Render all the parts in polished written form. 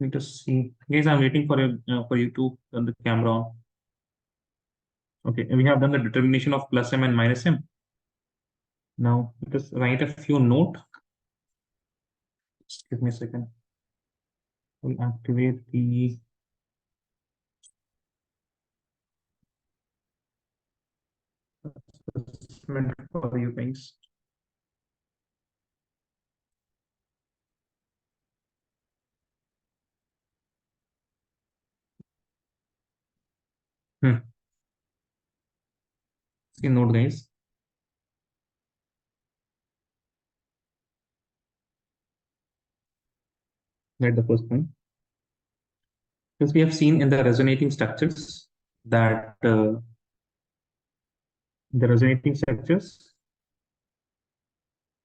Let us see. Guys, I'm waiting for you to turn the camera on. Okay, we have done the determination of plus m and minus m. Now let us write a few note. Just give me a second. We'll activate the assessment for you guys. See note, guys. Write the first point. Because we have seen in the resonating structures that the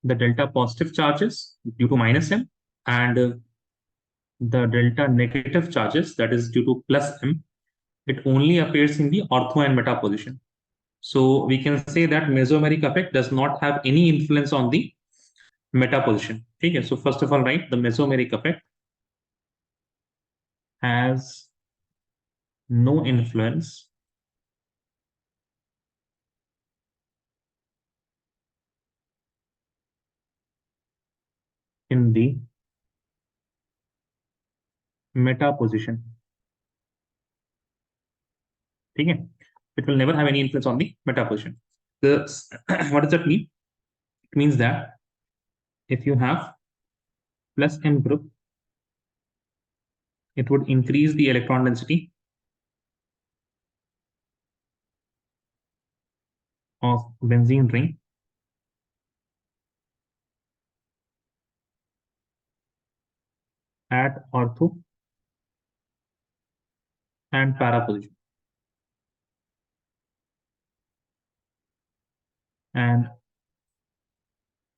delta positive charges due to minus m and the delta negative charges, that is due to plus m, it only appears in the ortho and meta position. So we can say that mesomeric effect does not have any influence on the meta position. Okay, so first of all, right, the mesomeric effect has no influence in the meta position. Okay, it will never have any influence on the meta position. What does that mean? It means that if you have plus m group, it would increase the electron density of benzene ring at ortho and para position. And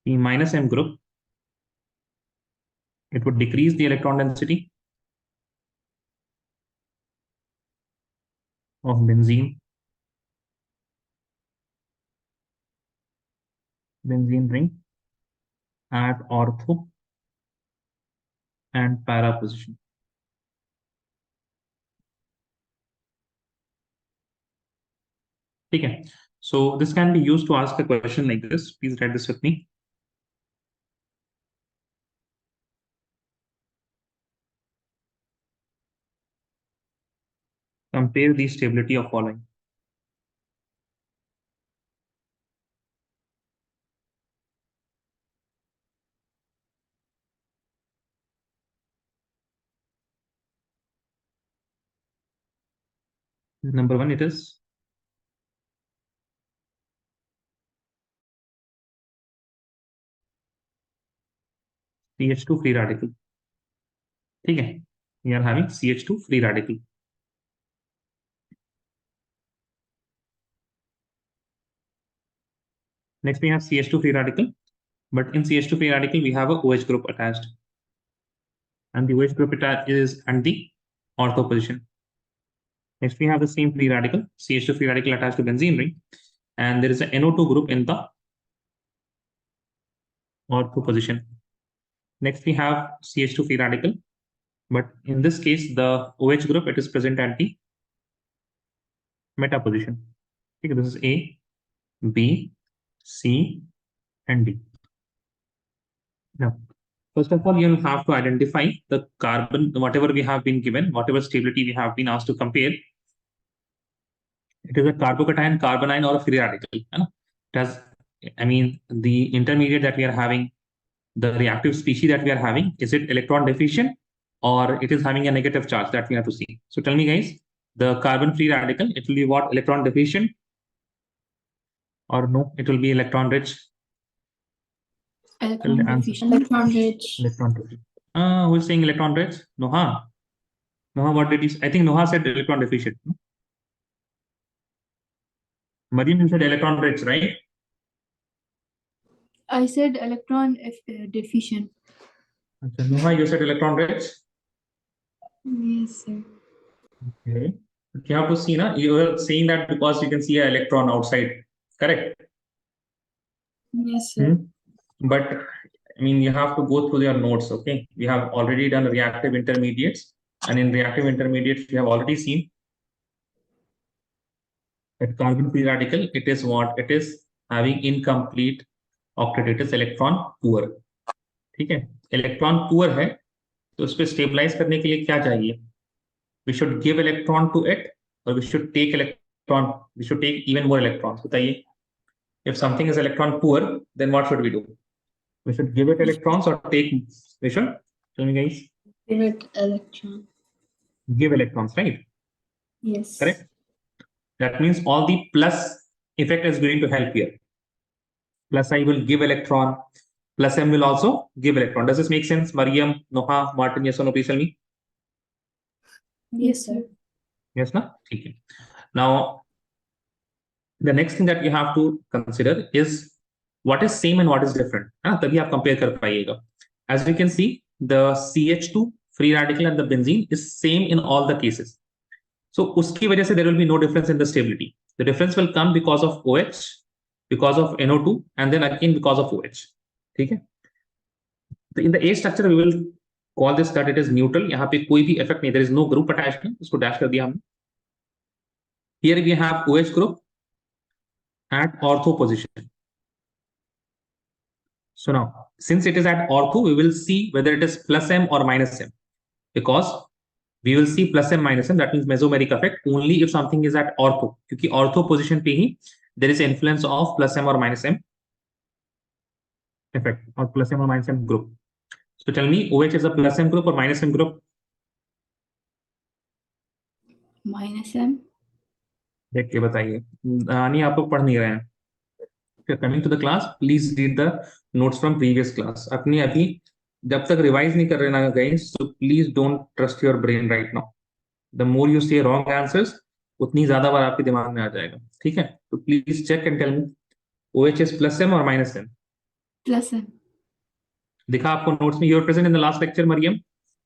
the minus m group, it would decrease the electron density of benzene ring at ortho and para position. Okay, so this can be used to ask a question like this. Please write this with me. Compare the stability of following. Number one, it is CH2 free radical. Okay, we are having CH2 free radical. Next, we have CH2 free radical, but in CH2 free radical, we have a OH group attached. And the OH group is at the ortho position. Next, we have the same free radical, CH2 free radical attached to benzene ring, and there is an NO2 group in the ortho position. Next, we have CH2 free radical, but in this case, the OH group, it is present at the meta position. Okay, this is A, B, C, and D. Now, first of all, you'll have to identify the carbon, whatever we have been given, whatever stability we have been asked to compare. It is a carbocation, carbanion, or a free radical. It has, I mean, the intermediate that we are having, the reactive species that we are having, is it electron deficient or it is having a negative charge? That we have to see. So tell me, guys, the carbon free radical, it will be what? Electron deficient or no? It will be electron rich. Electron deficient. Electron rich. Electron rich. Who is saying electron rich? Noha. Noha, what did you say? I think Noha said electron deficient. Mariam, you said electron rich, right? I said electron deficient. Noha, you said electron rich? Yes, sir. Okay. You have to see, na? You are saying that because you can see an electron outside, correct? Yes, sir. But I mean, you have to go through your notes, okay? We have already done reactive intermediates, and in reactive intermediates, we have already seen that carbon free radical, it is what? It is having incomplete octet, it is electron poor, ठीक है? Electron poor है, तो उस पर stabilise करने के लिए क्या चाहिए? We should give electron to it, or we should take electron, we should take even more electrons. बताइए, if something is electron poor, then what should we do? We should give it electrons or take, we should, tell me guys, Give it electron. give electrons, right? Yes. Correct. That means all the plus effect is going to help here. Plus I will give electron, plus M will also give electron. Does this make sense? Mariam, Noha, Martin, yes or no, please tell me. Yes, sir. Yes, no? Okay. Now, the next thing that you have to consider is what is same and what is different. तभी आप compare कर पाइएगा. As we can see, the CH2 free radical and the benzene is same in all the cases. So उसकी वजह से there will be no difference in the stability. The difference will come because of OH, because of NO2, and then again because of OH. ठीक है? So in the A structure, we will call this that it is neutral. यहाँ पे कोई भी effect नहीं. There is no group attachment. इसको dash कर दिया हमने. Here we have OH group at ortho position. So now, since it is at ortho, we will see whether it is plus M or minus M, because we will see plus M minus M. That means mesomeric effect only if something is at ortho. क्योंकि ortho position पे ही there is influence of plus M or minus M effect, or plus M or minus M group. So tell me, OH is a plus M group or minus M group? Minus M. देख के बताइए. नहीं, आप लोग पढ़ नहीं रहे हैं. If you're coming to the class, please read the notes from previous class. अपनी अभी जब तक रिवाइज नहीं कर रहे ना guys, so please don't trust your brain right now. The more you say wrong answers, उतनी ज्यादा बार आपके दिमाग में आ जाएगा. ठीक है? तो please check and tell me, OH is plus M or minus M? Plus M. दिखा आपको notes में. You were present in the last lecture, Mariam.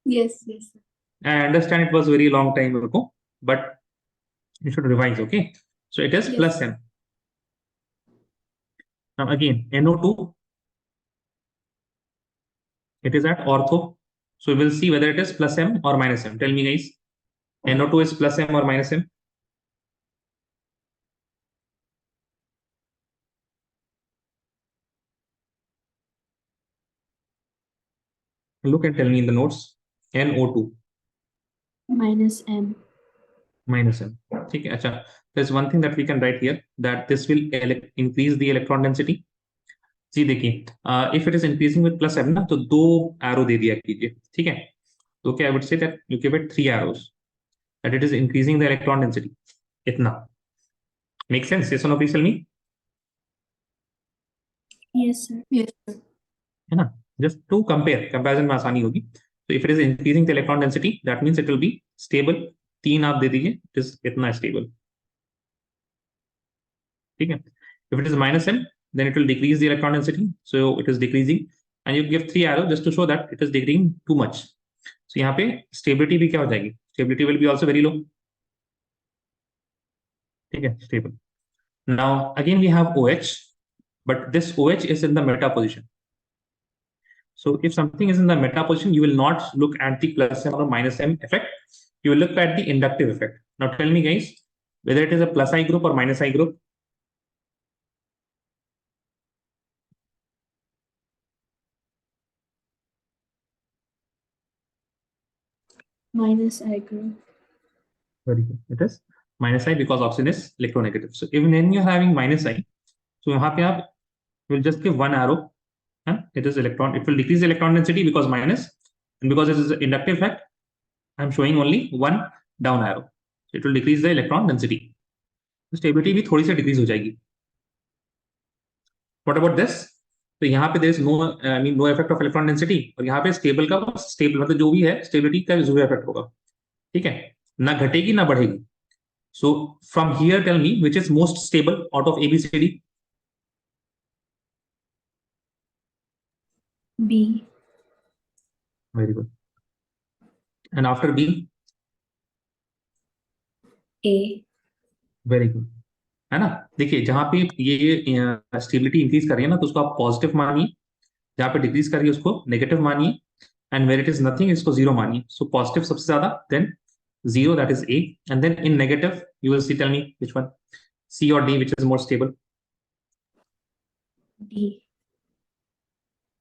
Yes, yes, sir. I understand it was very long time ago, but you should revise, okay? So it is Yes. plus M. Now again, NO2, it is at ortho. So we will see whether it is plus M or minus M. Tell me guys, NO2 is plus M or minus M? Look and tell me in the notes. NO2. Minus M. Minus M. ठीक है. अच्छा, there's one thing that we can write here, that this will increase the electron density. जी देखिए, if it is increasing with plus M ना, तो दो arrow दे दिया कीजिए. ठीक है? तो okay, I would say that you give it 3 arrows, that it is increasing the electron density. इतना. Make sense? Yes or no, please tell me. Yes, sir. Yes, sir. है ना? Just to compare, comparison में आसानी होगी. So if it is increasing the electron density, that means it will be stable. 3 आप दे दीजिए, it is इतना stable. ठीक है? If it is minus M, then it will decrease the electron density. So it is decreasing, and you give 3 arrows just to show that it is decreasing too much. So यहाँ पे stability भी क्या हो जाएगी? Stability will be also very low. ठीक है? Stable. Now again we have OH, but this OH is in the meta position. So if something is in the meta position, you will not look at the plus M or minus M effect. You will look at the inductive effect. Now tell me guys, whether it is a plus I group or minus I group. Minus I group. Very good. It is minus I because oxygen is electronegative. So even when you're having minus I, so यहाँ पे आप will just give one arrow, and it is electron. It will decrease the electron density because minus, and because it is an inductive effect, I'm showing only one down arrow. So it will decrease the electron density. Stability भी थोड़ी सी decrease हो जाएगी. What about this? तो यहाँ पे there is no, I mean no effect of electron density, और यहाँ पे stable का stable मतलब जो भी है stability का zero effect होगा. ठीक है? ना घटेगी ना बढ़ेगी. So from here, tell me which is most stable out of A, B, C, D. B. Very good. And after B? A. Very good. है ना? देखिए जहां पे ये स्टेबिलिटी इंक्रीज कर रही है ना, तो उसको आप पॉजिटिव मानिए, जहाँ पे डिक्रीज कर रही है उसको नेगेटिव मानिए, and where it is nothing इसको जीरो मानिए. सो पॉजिटिव सबसे ज्यादा, then zero, that is A, and then in negative you will see, tell me which one, C और D, which is more stable? D.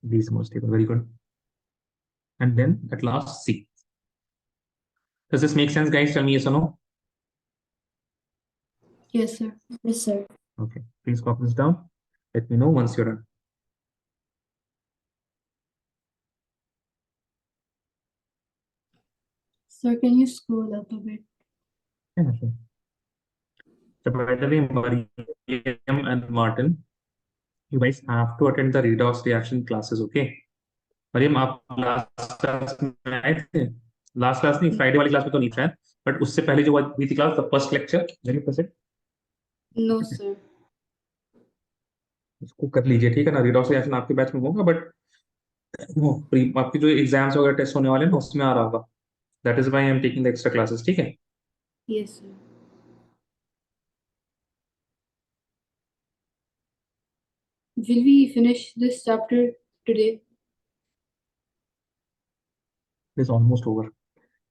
D is more stable. Very good. And then at last C. Does this make sense, guys? Tell me yes or no. Yes, sir. Yes, sir. Okay. Please copy this down. Let me know once you're done. Sir, can you scroll up a bit? Yeah, sure. So by the way, Mariam and Martin, you guys have to attend the redox reaction classes, okay? Mariam, आप last class में आए थे? Last class नहीं, Friday वाली class में तो नहीं था, बट उससे पहले जो हुई थी class, the first lecture, very present, No, sir. उसको कर लीजिए, ठीक है ना? रिडॉक्स रिएक्शन आपके बैच में होगा, बट आपकी जो एग्जाम्स वगैरह टेस्ट होने वाले हैं ना, उसमें आ रहा होगा. That is why I am taking the extra classes, ठीक है? Yes, sir. Will we finish this chapter today? It is almost over.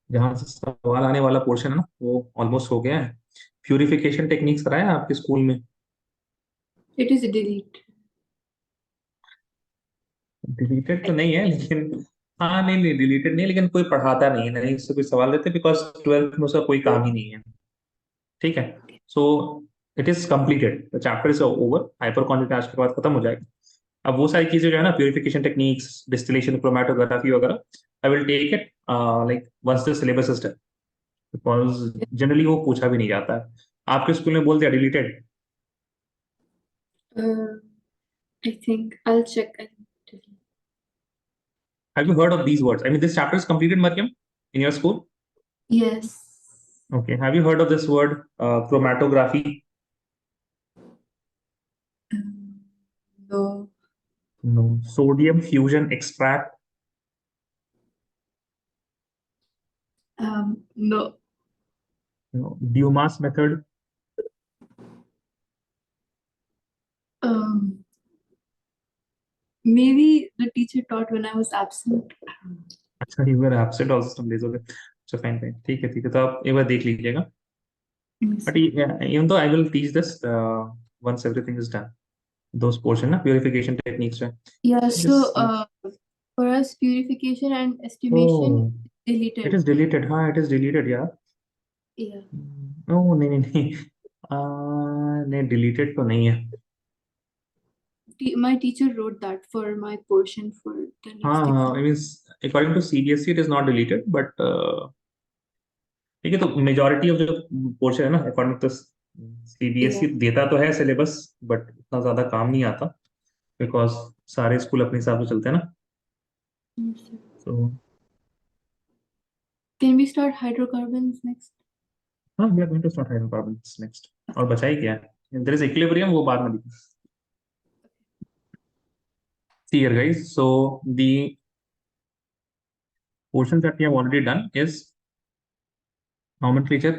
जहां से सवाल आने वाला पोर्शन है ना, वो ऑलमोस्ट हो गया है. प्यूरिफिकेशन टेक्निक्स कराया है आपके स्कूल में? It is delete. डिलीटेड तो नहीं है लेकिन, हाँ नहीं नहीं डिलीटेड नहीं, लेकिन कोई पढ़ाता नहीं है, नहीं इससे कोई सवाल देते, बिकॉज ट्वेल्थ में उसका कोई काम ही नहीं है. ठीक है. So it is completed, the chapter is over. Hyper quantity आज के बाद खत्म हो जाएगा. अब वो सारी चीजें जो है ना, प्यूरिफिकेशन टेक्निक्स, डिस्टिलेशन, क्रोमेटोग्राफी वगैरह, I will take it like once the syllabus is done, because generally वो पूछा भी नहीं जाता है. आपके स्कूल में बोल दिया deleted? Uh, I think I'll check. Have you heard of these words? I mean, this chapter is completed, Mariam, in your school. Yes. Okay. Have you heard of this word, chromatography? No. No. Sodium fusion extract? No. No. Dumas method? Um, Maybe the teacher taught when I was absent. अच्छा, you were absent also some days. Okay. So fine, fine. ठीक है, ठीक है. तो आप एक बार देख लीजिएगा. Yes. But even though I will teach this once everything is done, those portion na purification techniques में. Yeah, so Just for us, purification and estimation oh, it deleted. is deleted. हाँ, it is deleted, yeah. Yeah. No, नहीं नहीं नहीं. नहीं deleted तो नहीं है. My teacher wrote that for my portion for the next हाँ, exam. I mean according to CBSE it is not deleted, but ठीक है. तो मेजोरिटी ऑफ जो पोर्शन है ना, अकॉर्डिंग टू सीबीएसई Yeah. देता तो है सिलेबस, बट इतना ज्यादा काम नहीं आता, बिकॉज सारे स्कूल अपने हिसाब से चलते हैं ना. Yes, sir. So Can we start hydrocarbons next? हाँ, we are going to start hydrocarbons next. और बचा ही क्या है? देयर इज इक्विलिब्रियम, वो बाद में लिखें. See here, guys. So the portions that we have already done is nomenclature,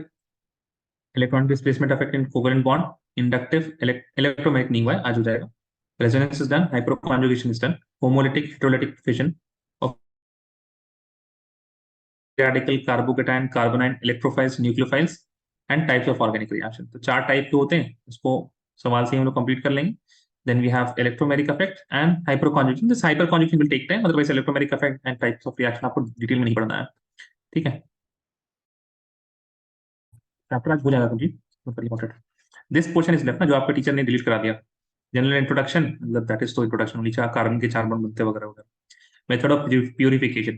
electron displacement effect in covalent bond, inductive, electromagnetic नहीं हुआ है, आज हो जाएगा. Resonance is done, hyperconjugation is done, homolytic, heterolytic fission of radical, carbocation, carbonyl, electrophiles, nucleophiles, and types of organic reaction. तो चार type के होते हैं, उसको सवाल से हम लोग कंप्लीट कर लेंगे. Then we have electromeric effect and hyperconjugation. This hyperconjugation will take time, otherwise electromeric effect and types of reaction आपको डिटेल में नहीं पढ़ना है. ठीक है. चैप्टर आज हो जाएगा कंप्लीट, मतलब important. This portion is left ना, जो आपके टीचर ने डिलीट करा दिया. जनरल इंट्रोडक्शन, मतलब दैट इज तो इंट्रोडक्शन ओनली, कार्बन के चार बॉन्ड बनते वगैरह वगैरह. Method of purification,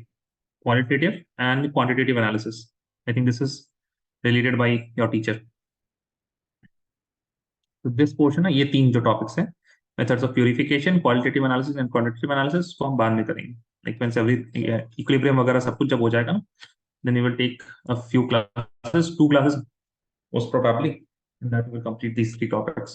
qualitative and quantitative analysis. I think this is related by your teacher. तो दिस पोर्शन ना, ये तीन जो टॉपिक्स हैं, methods of purification, qualitative analysis and quantitative analysis, को हम बाद में करेंगे. लाइक व्हेन एवरी इक्विलिब्रियम वगैरह सब कुछ जब हो जाएगा ना, then you will take a few classes, two classes most probably, and that will complete these three topics.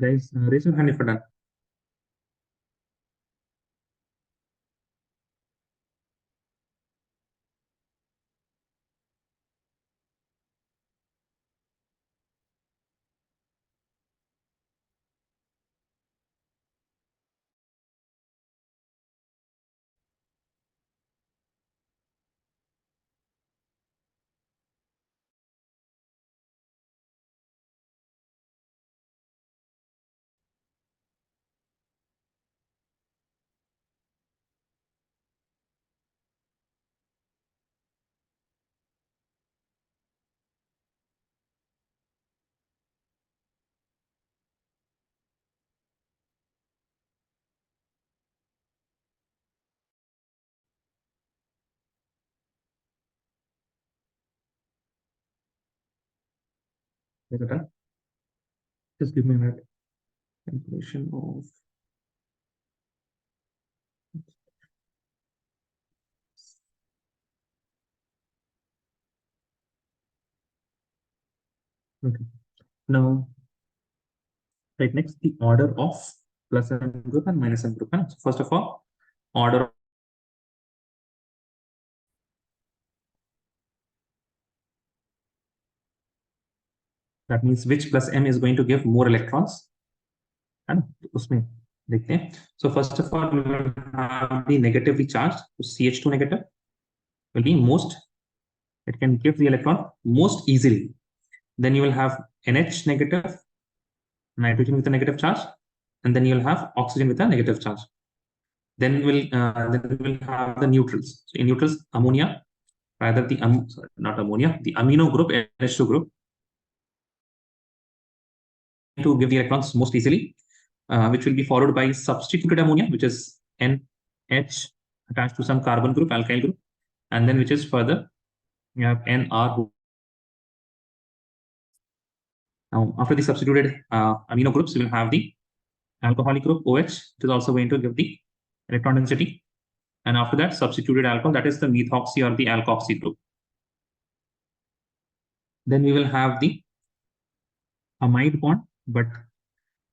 Guys, raise your hand if you're done. Is it done? Just give me a minute. Calculation of okay. Now, right next, the order of plus m group and minus m group. So first of all, order. That means which plus m is going to give more electrons. And उसमें देखते हैं. So first of all, we will have the negatively charged. So CH2 negative will be most. It can give the electron most easily. Then you will have NH negative, nitrogen with a negative charge, and then you'll have oxygen with a negative charge. Then we'll have the neutrals. So in neutrals, ammonia, rather the not ammonia, the amino group, NH2 group, to give the electrons most easily, which will be followed by substituted ammonia, which is NH attached to some carbon group, alkyl group, and then which is further you have NR. Now, after the substituted amino groups, you will have the alcoholic group OH, which is also going to give the electron density. And after that, substituted alcohol, that is the methoxy or the alkoxy group. Then we will have the amide bond, but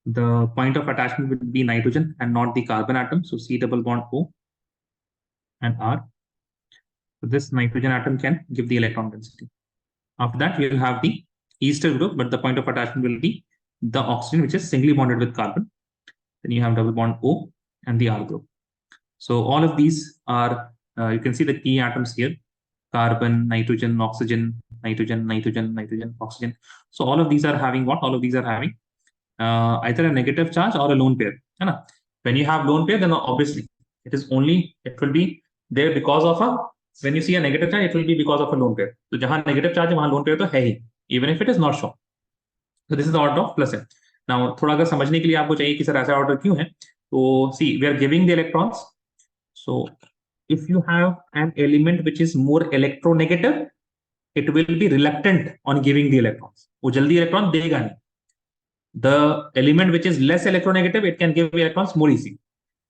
the point of attachment would be nitrogen and not the carbon atom. So C double bond O and R. So this nitrogen atom can give the electron density. After that, we will have the ester group, but the point of attachment will be the oxygen, which is singly bonded with carbon. Then you have double bond O and the R group. So all of these are, you can see the key atoms here: carbon, nitrogen, oxygen, nitrogen, nitrogen, nitrogen, oxygen. So all of these are having what? All of these are having either a negative charge or a lone pair. When you have lone pair, then obviously it will be there because of a, when you see a negative charge, it will be because of a lone pair. So जहाँ negative charge है वहाँ lone pair तो है ही, even if it is not shown. So this is the order of plus m. Now थोड़ा अगर समझने के लिए आपको चाहिए कि सर ऐसा order क्यों है, तो see, we are giving the electrons. So if you have an element which is more electronegative, it will be reluctant on giving the electrons. वो जल्दी electron देगा नहीं. The element which is less electronegative, it can give electrons more easy.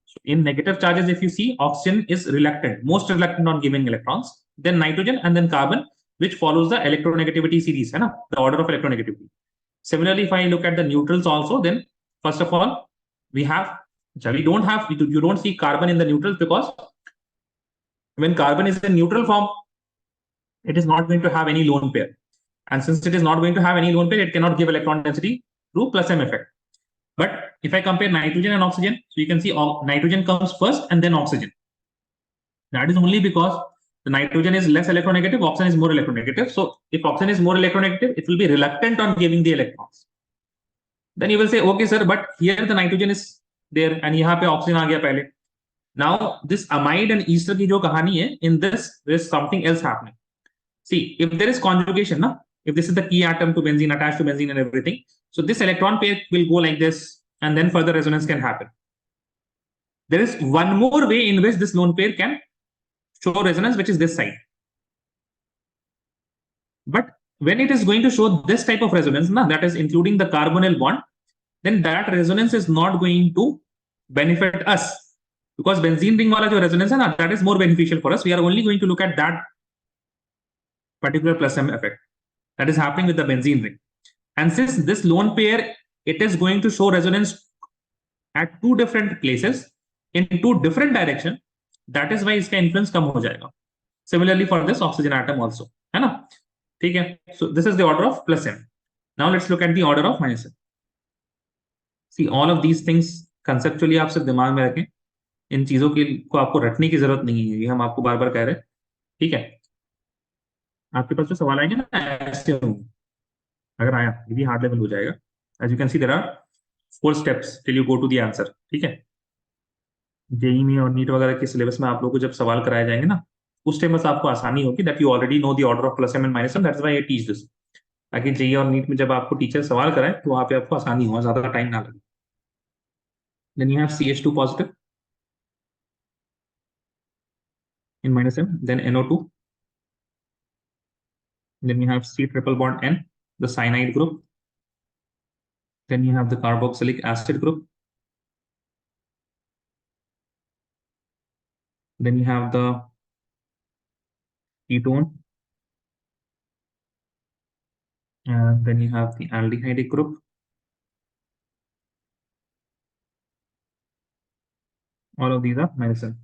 So in negative charges, if you see, oxygen is reluctant, most reluctant on giving electrons, then nitrogen, and then carbon, which follows the electronegativity series, the order of electronegativity. Similarly, if I look at the neutrals also, then first of all, you don't see carbon in the neutrals, because when carbon is in neutral form, it is not going to have any lone pair. And since it is not going to have any lone pair, it cannot give electron density through plus m effect. But if I compare nitrogen and oxygen, so you can see nitrogen comes first and then oxygen. That is only because the nitrogen is less electronegative, oxygen is more electronegative. So if oxygen is more electronegative, it will be reluctant on giving the electrons. Then you will say, okay, sir, but here the nitrogen is there and यहाँ पे oxygen आ गया पहले. Now this amide and ester की जो कहानी है, in this there is something else happening. See, if there is conjugation, if this is the key atom to benzene, attached to benzene and everything, so this electron pair will go like this, and then further resonance can happen. There is one more way in which this lone pair can show resonance, which is this side. But when it is going to show this type of resonance, that is including the carbonyl bond, then that resonance is not going to benefit us, because benzene ring wala jo resonance hai that is more beneficial for us. We are only going to look at that particular plus m effect that is happening with the benzene ring. And since this lone pair it is going to show resonance at two different places in two different direction. That is why इसका influence कम हो जाएगा. Similarly for this oxygen atom also, है ना? ठीक है. So this is the order of plus m. Now let's look at the order of minus m. See, all of these things conceptually आप सिर्फ दिमाग में रखें. इन चीजों की को आपको रटने की जरूरत नहीं है, ये हम आपको बार बार कह रहे हैं. ठीक है. आपके पास जो सवाल आएंगे ना ऐसे होंगे. अगर आया ये भी हार्ड लेवल हो जाएगा. As you can see there are 4 steps till you go to the answer. ठीक है. जेई में और नीट वगैरह के सिलेबस में आप लोगों को जब सवाल कराए जाएंगे ना, उस टाइम बस आपको आसानी होगी that you already know the order of plus M and minus M. That's why I teach this, ताकि जेई और नीट में जब आपको टीचर सवाल कराए तो वहां पे आपको आसानी हो, ज्यादा टाइम ना लगे. Then you have CH2 positive in minus m, then NO2, then you have C triple bond N, the cyanide group, then you have the carboxylic acid group, then you have the ketone, and then you have the aldehyde group. All of these are minus m.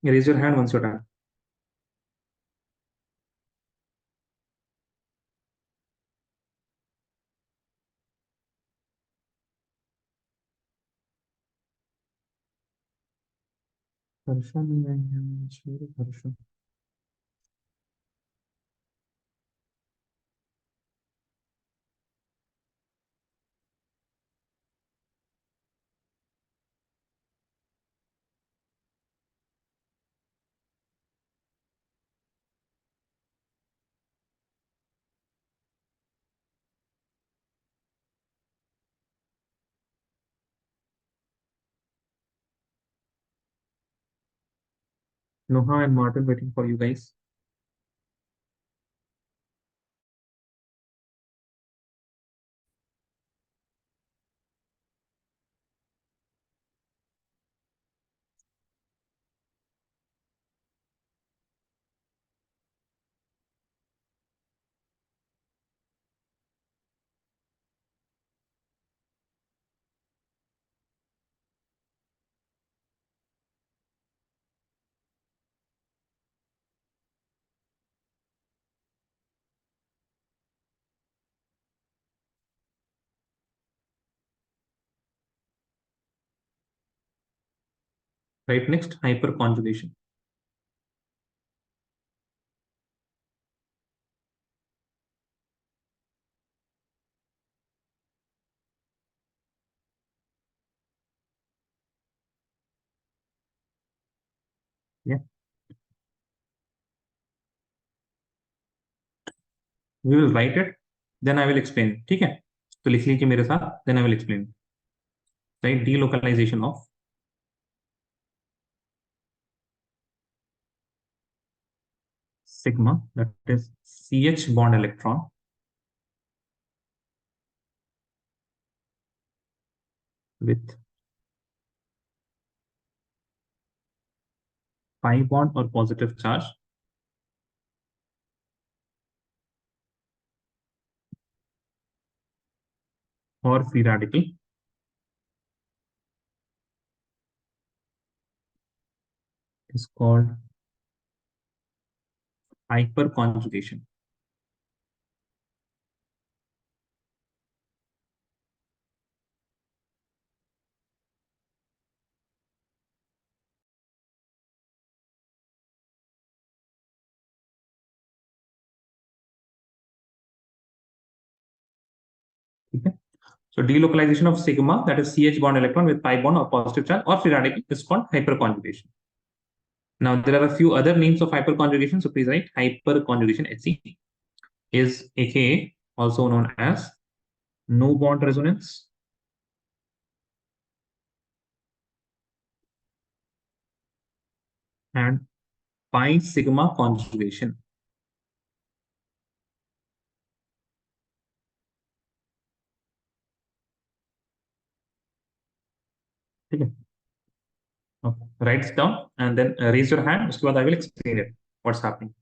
Raise your hand once you're done. Noha and Martin waiting for you guys. Right, next hyperconjugation. Yeah, we will write it, then I will explain. ठीक है, तो लिख लीजिए मेरे साथ, then I will explain. Right, delocalization of sigma, that is CH bond electron with pi bond or positive charge or free radical is called hyperconjugation. ठीक है. So delocalization of sigma, that is CH bond electron with pi bond or positive charge or free radical, is called hyperconjugation. Now there are a few other names of hyperconjugation, so please write hyperconjugation. HC is aka also known as no bond resonance, and pi sigma conjugation. Okay. Okay. Write it down and then raise your hand. उसके बाद I will explain it. What's happening?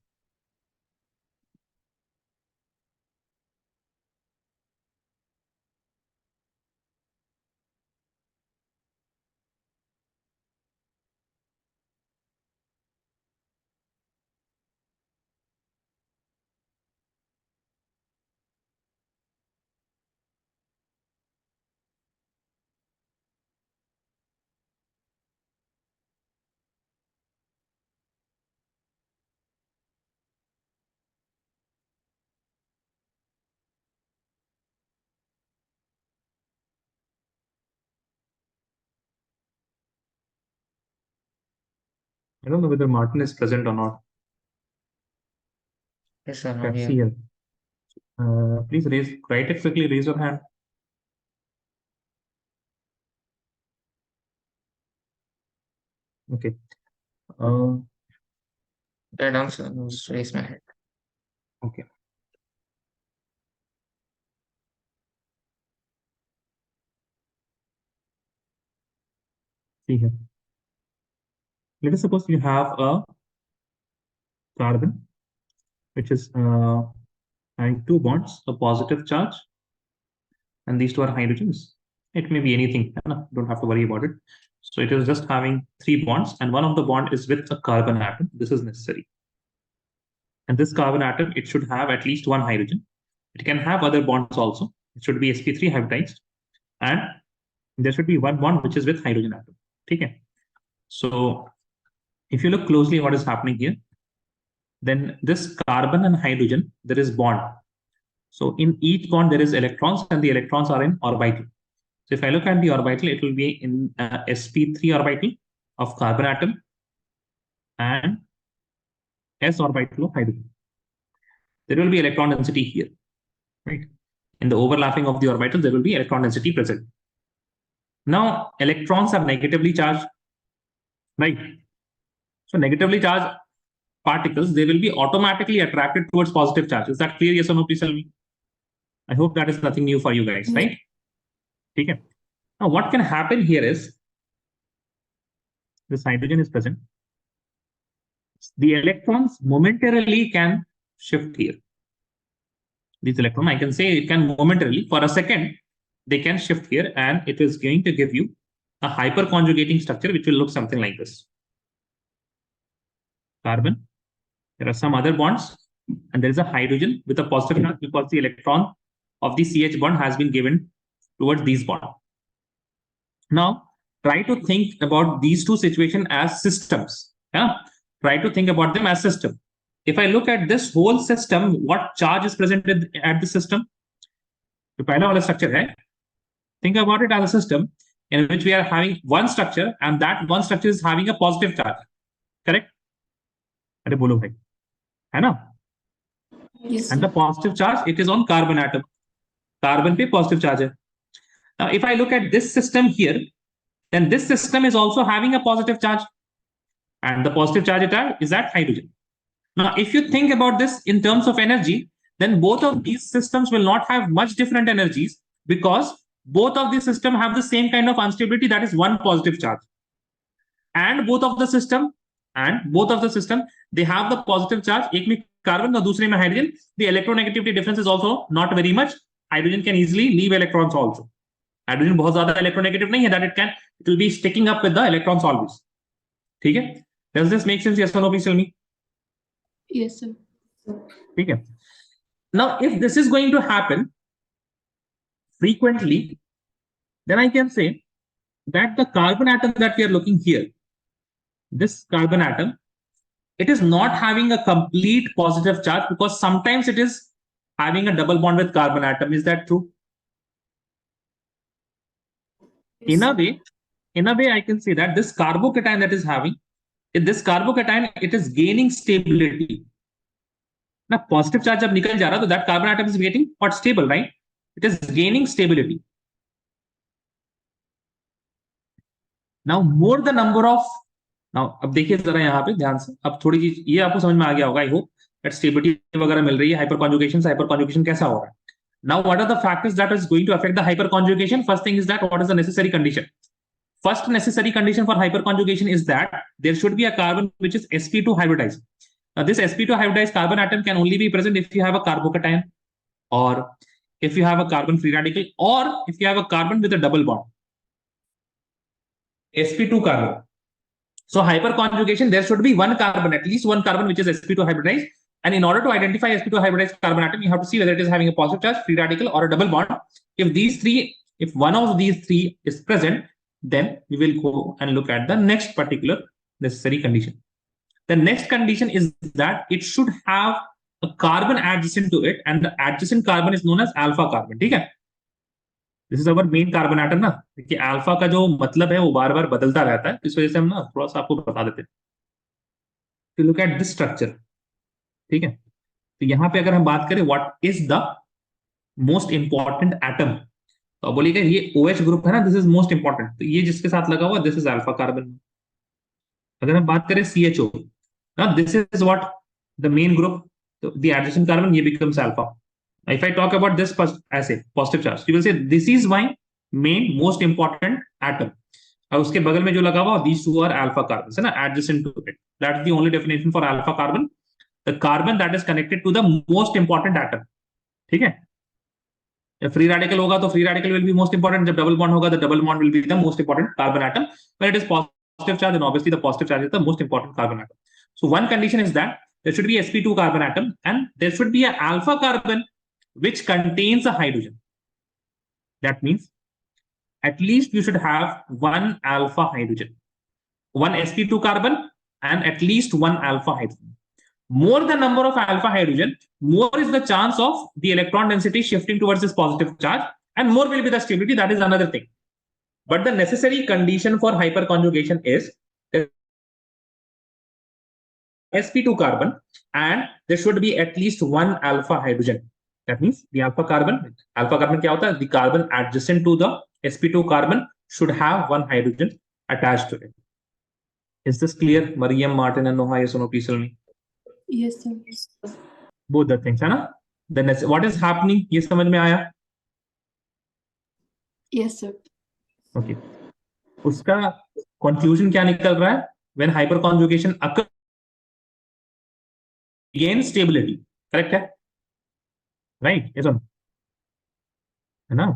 I don't know whether Martin is present or not. Yes, sir. Okay, see here. Please write it quickly, raise your hand. Okay. Write down, sir. Just raise my hand. Okay. See here. Let us suppose you have a carbon, which is having two bonds, a positive charge, and these two are hydrogens. It may be anything, don't have to worry about it. So it is just having three bonds, and one of the bond is with a carbon atom. This is necessary. And this carbon atom, it should have at least one hydrogen. It can have other bonds also. It should be sp3 hybridized, and there should be one bond which is with hydrogen atom. Okay. So if you look closely what is happening here, then this carbon and hydrogen, there is bond. So in each bond, there is electrons, and the electrons are in orbital. So if I look at the orbital, it will be in sp3 orbital of carbon atom and s orbital of hydrogen. There will be electron density here, right? In the overlapping of the orbital, there will be electron density present. Now, electrons are negatively charged, right? So negatively charged particles, they will be automatically attracted towards positive charge. Is that clear? Yes or no? Please tell me. I hope that is nothing new for you guys, right? Okay. Now, what can happen here is this hydrogen is present. The electrons momentarily can shift here. These electrons, I can say it can momentarily, for a second, they can shift here, and it is going to give you a hyperconjugating structure, which will look something like this. Carbon, there are some other bonds, and there is a hydrogen with a positive charge because the electron of the CH bond has been given towards these bonds. Now, try to think about these two situations as systems. Yeah? Try to think about them as system. If I look at this whole system, what charge is present at the system? तो पहला वाला structure है. Think about it as a system in which we are having one structure, and that one structure is having a positive charge. Correct? अरे बोलो भाई, है ना? Yes. And the positive charge, it is on carbon atom. Carbon पे positive charge है. Now, if I look at this system here, then this system is also having a positive charge. And the positive charge is at hydrogen. Now, if you think about this in terms of energy, then both of these systems will not have much different energies because both of these systems have the same kind of instability, that is one positive charge. And both of the system, they have the positive charge. एक में carbon और दूसरे में hydrogen. The electronegativity difference is also not very much. Hydrogen can easily leave electrons also. Hydrogen बहुत ज़्यादा electronegative नहीं है, that it will be sticking up with the electrons always. ठीक है? Does this make sense? Yes or no? Please tell me. Yes, sir. Okay. Now, if this is going to happen frequently, then I can say that the carbon atom that we are looking here, this carbon atom, it is not having a complete positive charge because sometimes it is having a double bond with carbon atom. Is that true? Yes, In a way, I can say that this carbocation that is having, this carbocation, it is gaining stability. Now, positive charge जब निकल जा रहा, तो that carbon atom is getting what stable, right? It is gaining stability. Now, more the number of now अब देखिए जरा यहाँ पे ध्यान से, अब थोड़ी चीज ये आपको समझ में आ गया होगा आई होप, दैट स्टेबिलिटी वगैरह मिल रही है, हाइपर कॉन्जुगेशन कैसा हो रहा है. Now what are the factors that is going to affect the hyperconjugation? First thing is that what is the necessary condition. First necessary condition for hyperconjugation is that there should be a carbon which is sp2 hybridized. Now, this sp2 hybridized carbon atom can only be present if you have a carbocation, or if you have a carbon free radical, or if you have a carbon with a double bond. sp2 carbon. So hyperconjugation, there should be one carbon, at least one carbon, which is sp2 hybridized. And in order to identify sp2 hybridized carbon atom, you have to see whether it is having a positive charge, free radical, or a double bond. If one of these three is present, then we will go and look at the next particular necessary condition. The next condition is that it should have a carbon adjacent to it, and the adjacent carbon is known as alpha carbon. ठीक है? This is our main carbon atom ना. देखिए alpha का जो मतलब है वो बार बार बदलता रहता है, इस वजह से हम ना थोड़ा सा आपको बता देते हैं. To look at this structure. ठीक है, तो यहाँ पे अगर हम बात करें what is the most important atom, तो बोलिएगा ये OH ग्रुप है ना, दिस इज मोस्ट इंपॉर्टेंट. तो ये जिसके साथ लगा हुआ दिस इज अल्फा कार्बन. अगर हम बात करें CHO, ना this is what the main group, तो द एडिशन कार्बन ये becomes alpha. If I talk about this ऐसे positive charge, you will say this is my main most important atom. और उसके बगल में जो लगा हुआ these two are alpha carbons है ना, adjacent to it. That's the only definition for alpha carbon, the carbon that is connected to the most important atom. ठीक है, जब फ्री रेडिकल होगा तो free radical will be most important, जब double bond होगा तो double bond will be the most important carbon atom. When it is positive charge, then obviously the positive charge is the most important carbon atom. So one condition is that there should be sp2 carbon atom, and there should be an alpha carbon which contains a hydrogen. That means at least you should have one alpha hydrogen, one sp2 carbon, and at least one alpha hydrogen. More the number of alpha hydrogen, more is the chance of the electron density shifting towards this positive charge, and more will be the stability. That is another thing. But the necessary condition for hyperconjugation is sp2 carbon, and there should be at least one alpha hydrogen. That means the alpha carbon क्या होता है? The carbon adjacent to the sp2 carbon should have one hydrogen attached to it. Is this clear? Mariam, Martin, and Noha, yes or no? Please tell me. Yes, sir. Both the things है ना. Then what is happening? ये समझ में आया? Yes, sir. Okay. उसका conclusion क्या निकल रहा है? When hyperconjugation occurs, gain stability. Correct है? Right? Yes or no? है ना?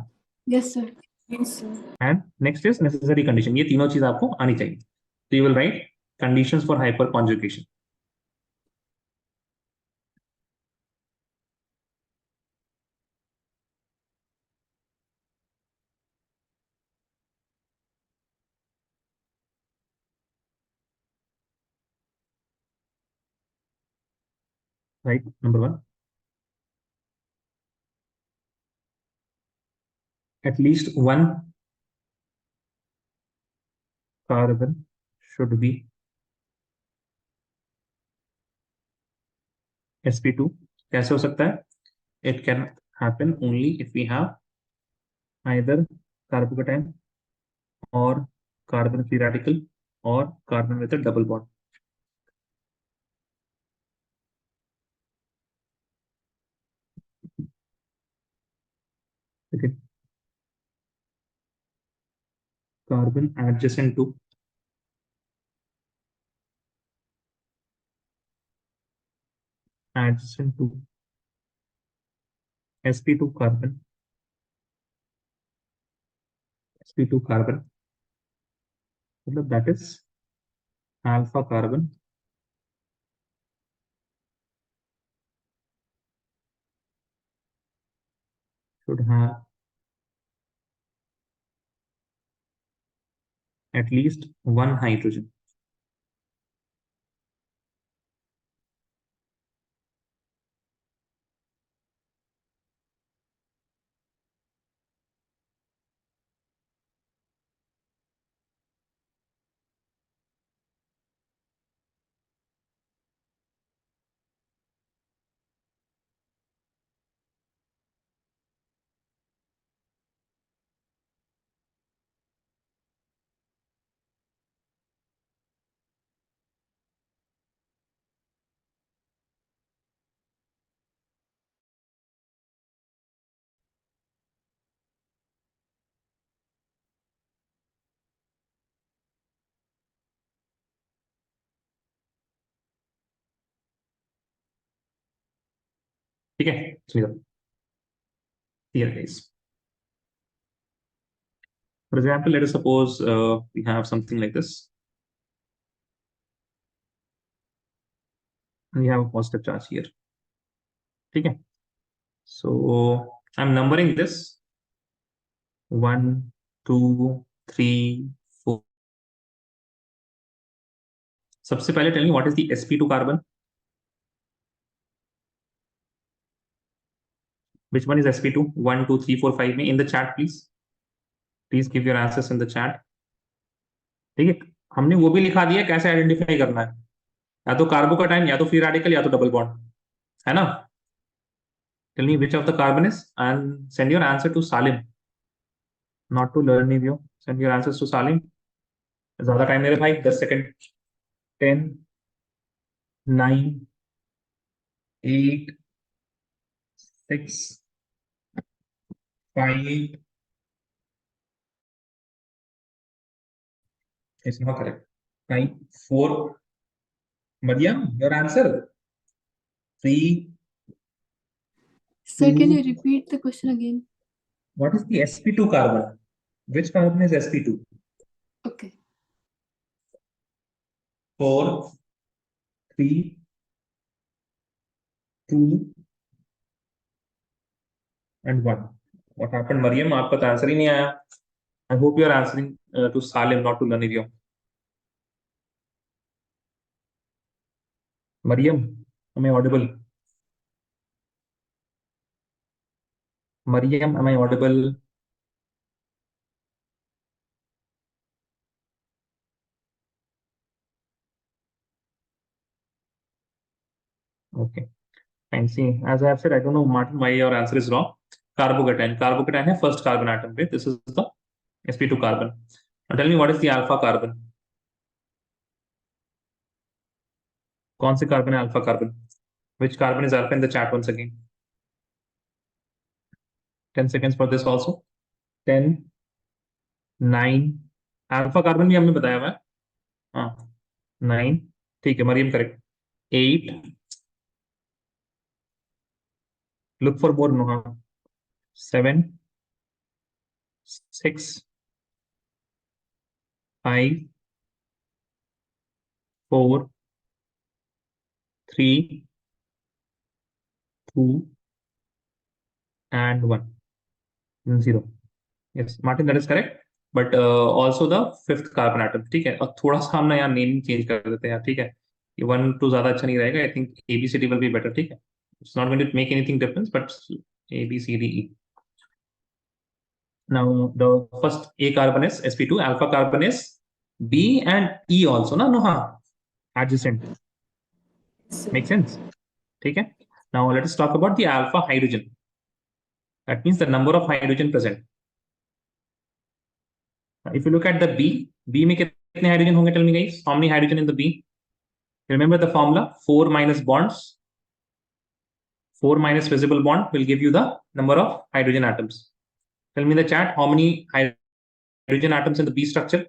Yes, sir. Yes, sir. And next is necessary condition. ये तीनों चीज आपको आनी चाहिए. So you will write conditions for hyperconjugation. Right? Number one, at least one carbon should be sp2. कैसे हो सकता है? It can happen only if we have either carbocation or carbon free radical or carbon with a double bond. Okay. Carbon adjacent to sp2 carbon, मतलब that is alpha carbon should have at least one hydrogen. ठीक है, here guys. For example, let us suppose we have something like this. We have a positive charge here. Okay. So I'm numbering this 1, 2, 3, 4. सबसे पहले tell me what is the sp2 carbon? Which one is sp2? 1, 2, 3, 4, 5 में in the chat please. Please give your answers in the chat. ठीक है, हमने वो भी लिखा दिया कैसे आइडेंटिफाई करना है, या तो कार्बोकैटायन या तो फ्री रेडिकल या तो डबल बॉन्ड, है ना? Tell me which of the carbon is and send your answer to Salim, not to Learnivio. Send your answers to Salim. ज्यादा टाइम मेरे भाई, 10 second. 10, 9, 8, 6, 5. It's not correct. 5, 4. Mariam, your answer. 3. Sir, can you repeat the question again? What is the sp2 carbon? Which carbon is sp2? Okay. 4, 3, 2 and 1. What happened, Mariam? आपका तो answer ही नहीं आया. I hope you are answering to Salim, not to Learnivio. Mariam, am I audible? Mariam, am I audible? Okay. And see, as I have said, I don't know, Martin, why your answer is wrong. Carbocation. Carbocation है first carbon atom. Okay? This is the sp2 carbon. Now tell me what is the alpha carbon? कौन से carbon है alpha carbon? Which carbon is alpha in the chat once again? 10 seconds for this also. 10, 9. Alpha carbon भी हमने बताया हुआ है. हाँ, 9. ठीक है, Maryam correct. 8. Look for more, Noha. 7, 6, 5, 4, 3, 2 and 1. 0. Yes, Martin, that is correct. But also the fifth carbon atom. ठीक है, और थोड़ा सा हम ना यहाँ नेमिंग चेंज कर देते हैं. ठीक है, ये 1, 2 ज्यादा अच्छा नहीं रहेगा. I think ABCD will be better. ठीक है, it's not going to make anything difference, but ABCDE. Now the first A carbon is sp2, alpha carbon is B and E also, ना Noha, adjacent. Make sense? ठीक है. Now let us talk about the alpha hydrogen. That means the number of hydrogen present. If you look at the B में कितने hydrogen होंगे? Tell me guys, how many hydrogen in the B? Remember the formula, 4 minus bonds. 4 minus visible bond will give you the number of hydrogen atoms. Tell me in the chat, how many hydrogen atoms in the B structure?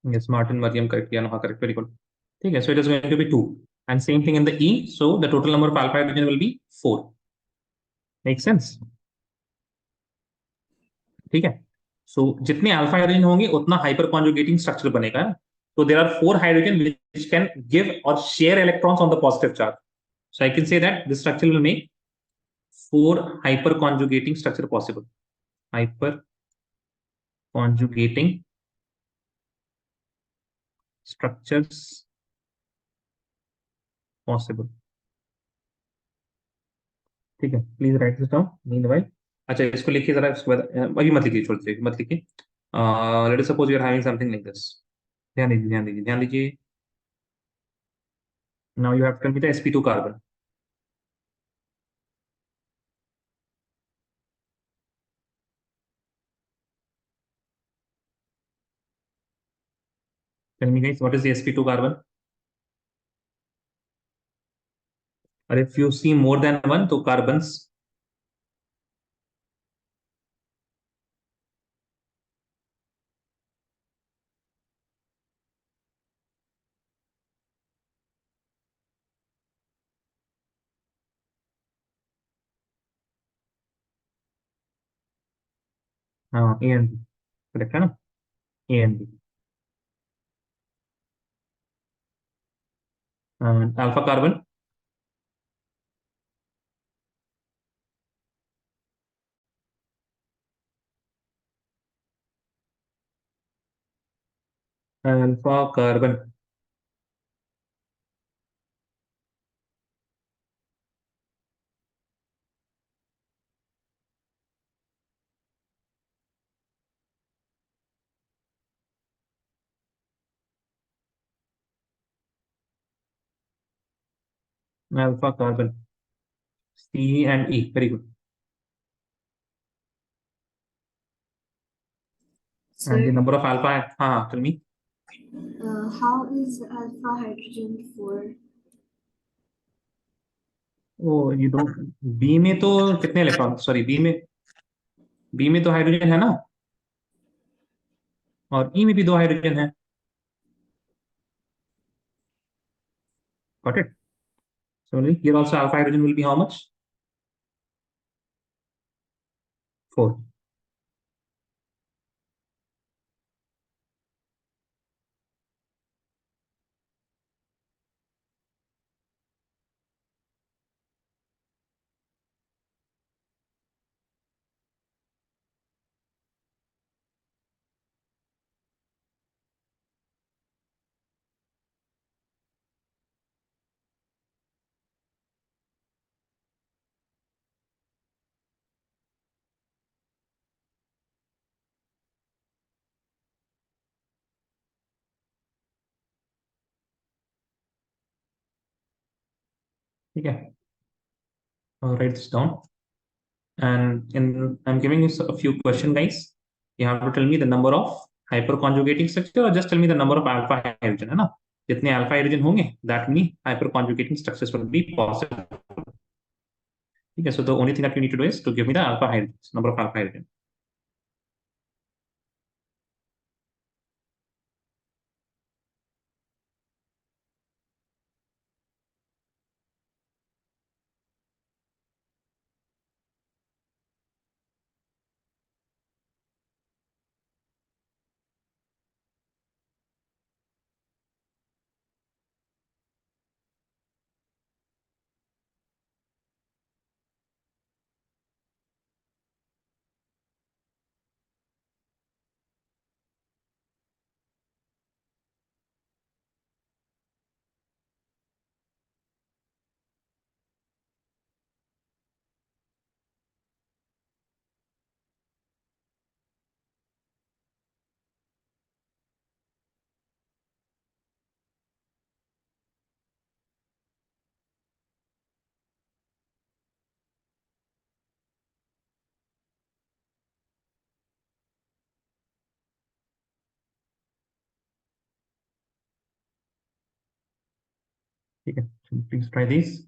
Yes, Martin, Mariam, correct. Yeah, no, correct. Very good. Okay, so it is going to be 2. And same thing in the E. So the total number of alpha hydrogen will be 4. Make sense? ठीक है. So जितने alpha hydrogen होंगे उतना hyper conjugating structure बनेगा. So there are 4 hydrogen which can give or share electrons on the positive charge. So I can say that this structure will make 4 hyper conjugating structure possible. Hyper conjugating structures possible. ठीक है, please right this down meanwhile. अच्छा, इसको लिखिए जरा, इसके बाद अभी मत लिखिए, छोड़ दीजिए, मत लिखिए. Let us suppose you are having something like this. ध्यान दीजिए, ध्यान दीजिए, ध्यान दीजिए. Now you have to tell me the sp2 carbon. Tell me guys, what is the sp2 carbon? और if you see more than one तो carbons. हाँ A and B correct है ना A and B alpha carbon alpha carbon alpha carbon C and E very good and the Sir, number of alpha tell me how is alpha hydrogen 4? ओ ये दो B में तो कितने electron sorry B में तो hydrogen है ना और ई में भी दो हाइड्रोजन है got it so here also alpha hydrogen will be how much 4 ठीक है write this down and I'm giving you a few question guys you have to tell me the number of hyperconjugating structure or just tell me the number of alpha hydrogen है ना जितने alpha hydrogen होंगे that many hyperconjugating structures will be possible ठीक है so the only thing that you need to do is to give me the alpha hydrogen number of alpha hydrogen ठीक है so please try this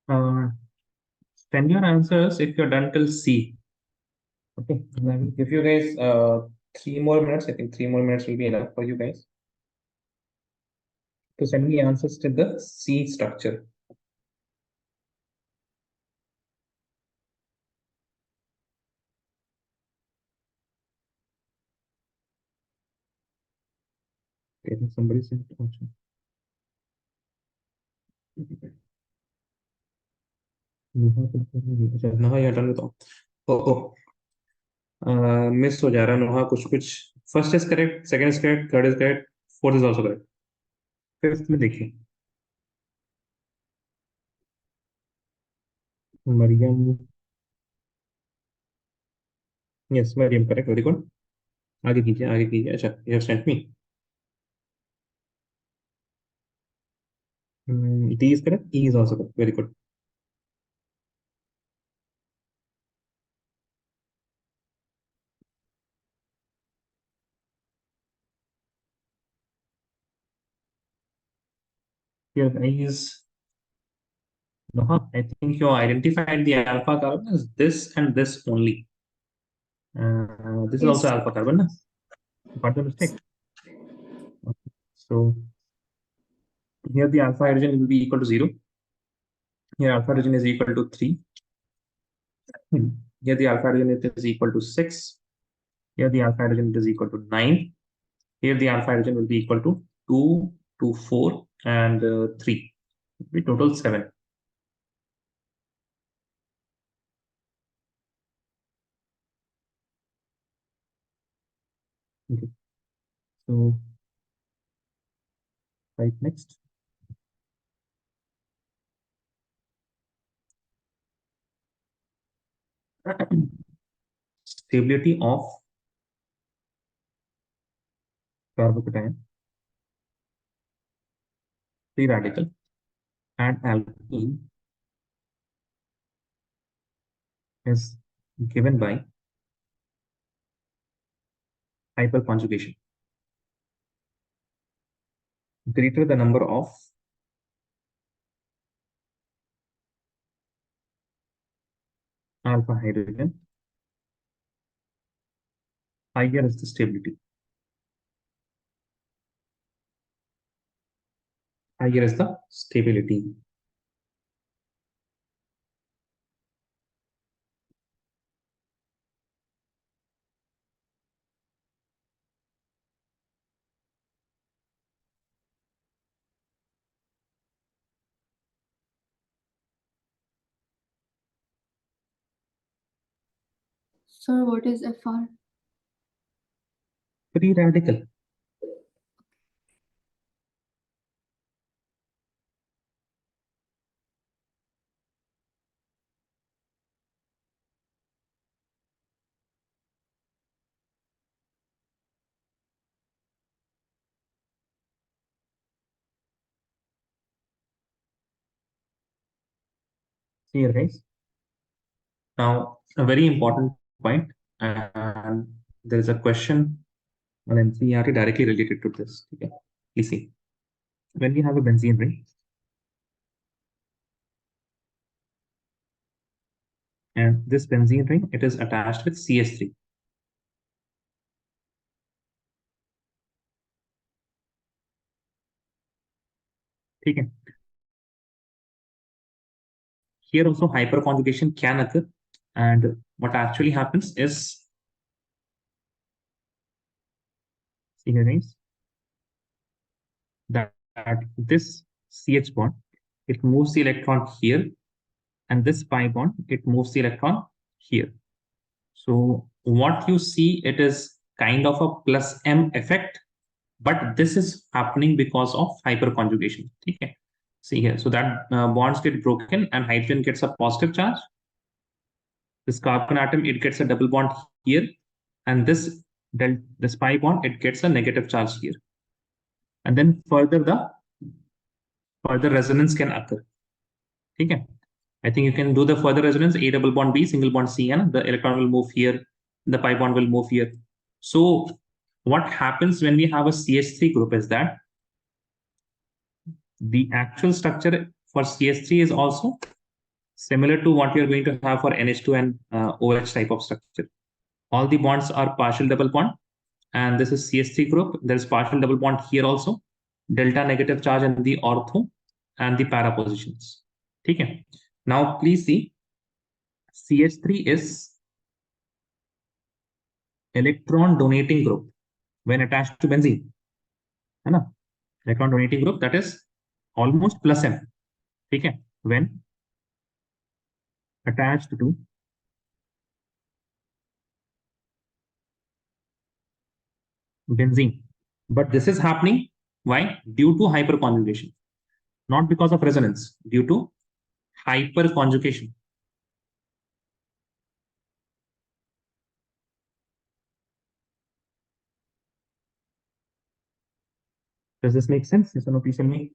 Send your answers if you're done till C. Okay, and I will give you guys 3 more minutes. I think 3 more minutes will be enough for you guys to send me answers to the C structure. I think somebody sent also. अच्छा नहा या done बताओ miss हो जा रहा है नहा कुछ first is correct second is correct third is correct fourth is also correct fifth में देखिए Mariam yes Mariam correct very good आगे कीजिए अच्छा you have sent me D is correct, E is also correct, very good. Here guys, no, I think you identified the alpha carbon as this and this only. This is also Yes. alpha carbon, na? Got the mistake. Okay. So here the alpha hydrogen will be equal to 0. Here alpha hydrogen is equal to 3. Here the alpha hydrogen is equal to 6. Here the alpha hydrogen is equal to 9. Here the alpha hydrogen will be equal to 2, 2, 4, and 3. It will be total 7. Okay. So right next. Stability of carbocation, free radical, and alkene is given by hyperconjugation. Greater the number of alpha hydrogen, higher is the stability. Higher is the stability. Sir, what is FR? Free radical. See here, guys. Now, a very important point, and there is a question on NCERT directly related to this. Okay. Please see. When we have a benzene ring, and this benzene ring, it is attached with CS3. Okay. Here also hyperconjugation can occur, and what actually happens is, see here, guys, that this CH bond, it moves the electron here, and this pi bond, it moves the electron here. So what you see, it is kind of a plus M effect, but this is happening because of hyperconjugation. Okay. See here, so that bonds get broken and hydrogen gets a positive charge. This carbon atom, it gets a double bond here, and this pi bond, it gets a negative charge here. And then further resonance can occur. Okay. I think you can do the further resonance, A double bond B, single bond C, and the electron will move here, the pi bond will move here. So what happens when we have a CH3 group is that the actual structure for CH3 is also similar to what you're going to have for NH2 and OH type of structure. All the bonds are partial double bond, and this is CH3 group. There's partial double bond here also, delta negative charge in the ortho and the para positions. Okay. Now please see, CH3 is electron donating group when attached to benzene. है ना? Electron donating group, that is almost plus M. ठीक है? When attached to benzene. But this is happening, why? Due to hyperconjugation, not because of resonance, due to hyperconjugation. Does this make sense? Yes or no, please tell me.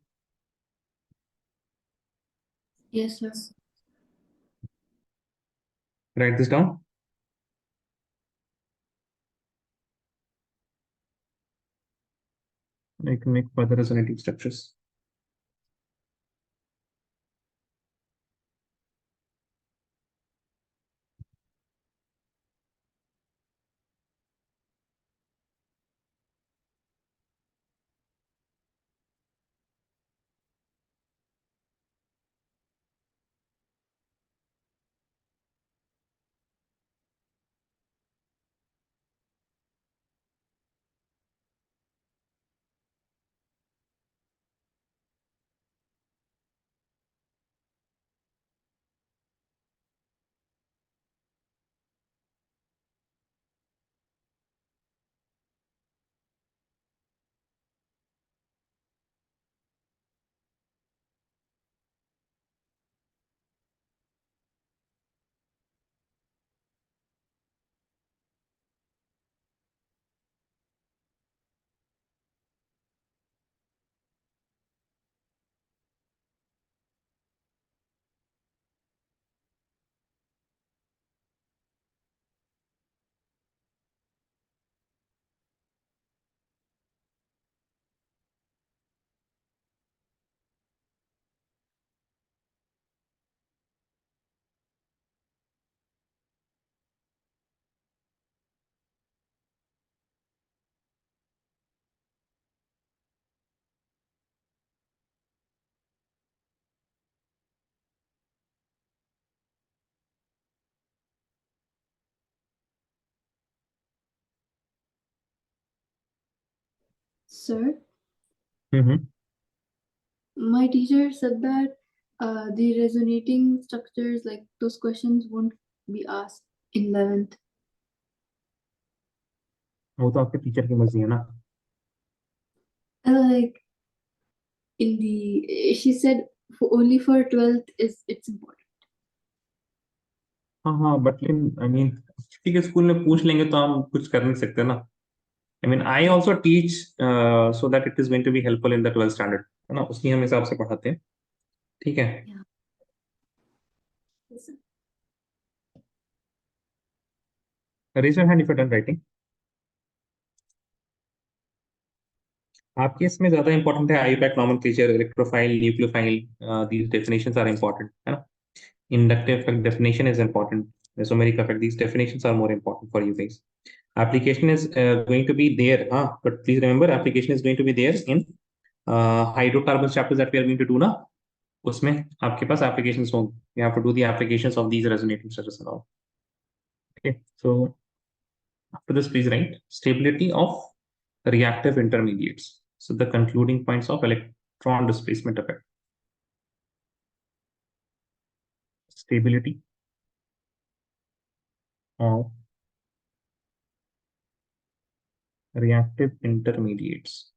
Yes, sir. Write this down. I can make further resonating structures. Sir, Mm-hmm. my teacher said that the resonating structures, like those questions, won't be asked in 11th. वो तो आपके teacher की मर्जी है ना. Like in the, she said only for 12th it's important. हाँ, but I mean, ठीक है, स्कूल में पूछ लेंगे तो हम कुछ कर नहीं सकते ना. I mean, I also teach so that it is going to be helpful in the 12th standard. है ना, उसी हम हिसाब से पढ़ाते हैं. ठीक है. Yes, sir. Raise your hand if you're done writing. आपके इसमें ज्यादा इंपॉर्टेंट है IUPAC nomenclature, electrophile, nucleophile. these definitions are important, है ना. Inductive effect definition is important. Mesomeric effect, these definitions are more important for you guys. Application is going to be there, but please remember application is going to be there in hydrocarbons chapters that we are going to do ना. उसमें आपके पास applications होंगे. You have to do the applications of these resonating structures and all. Okay, so after this, please write stability of reactive intermediates. So the concluding points of electron displacement effect. Stability of reactive intermediates.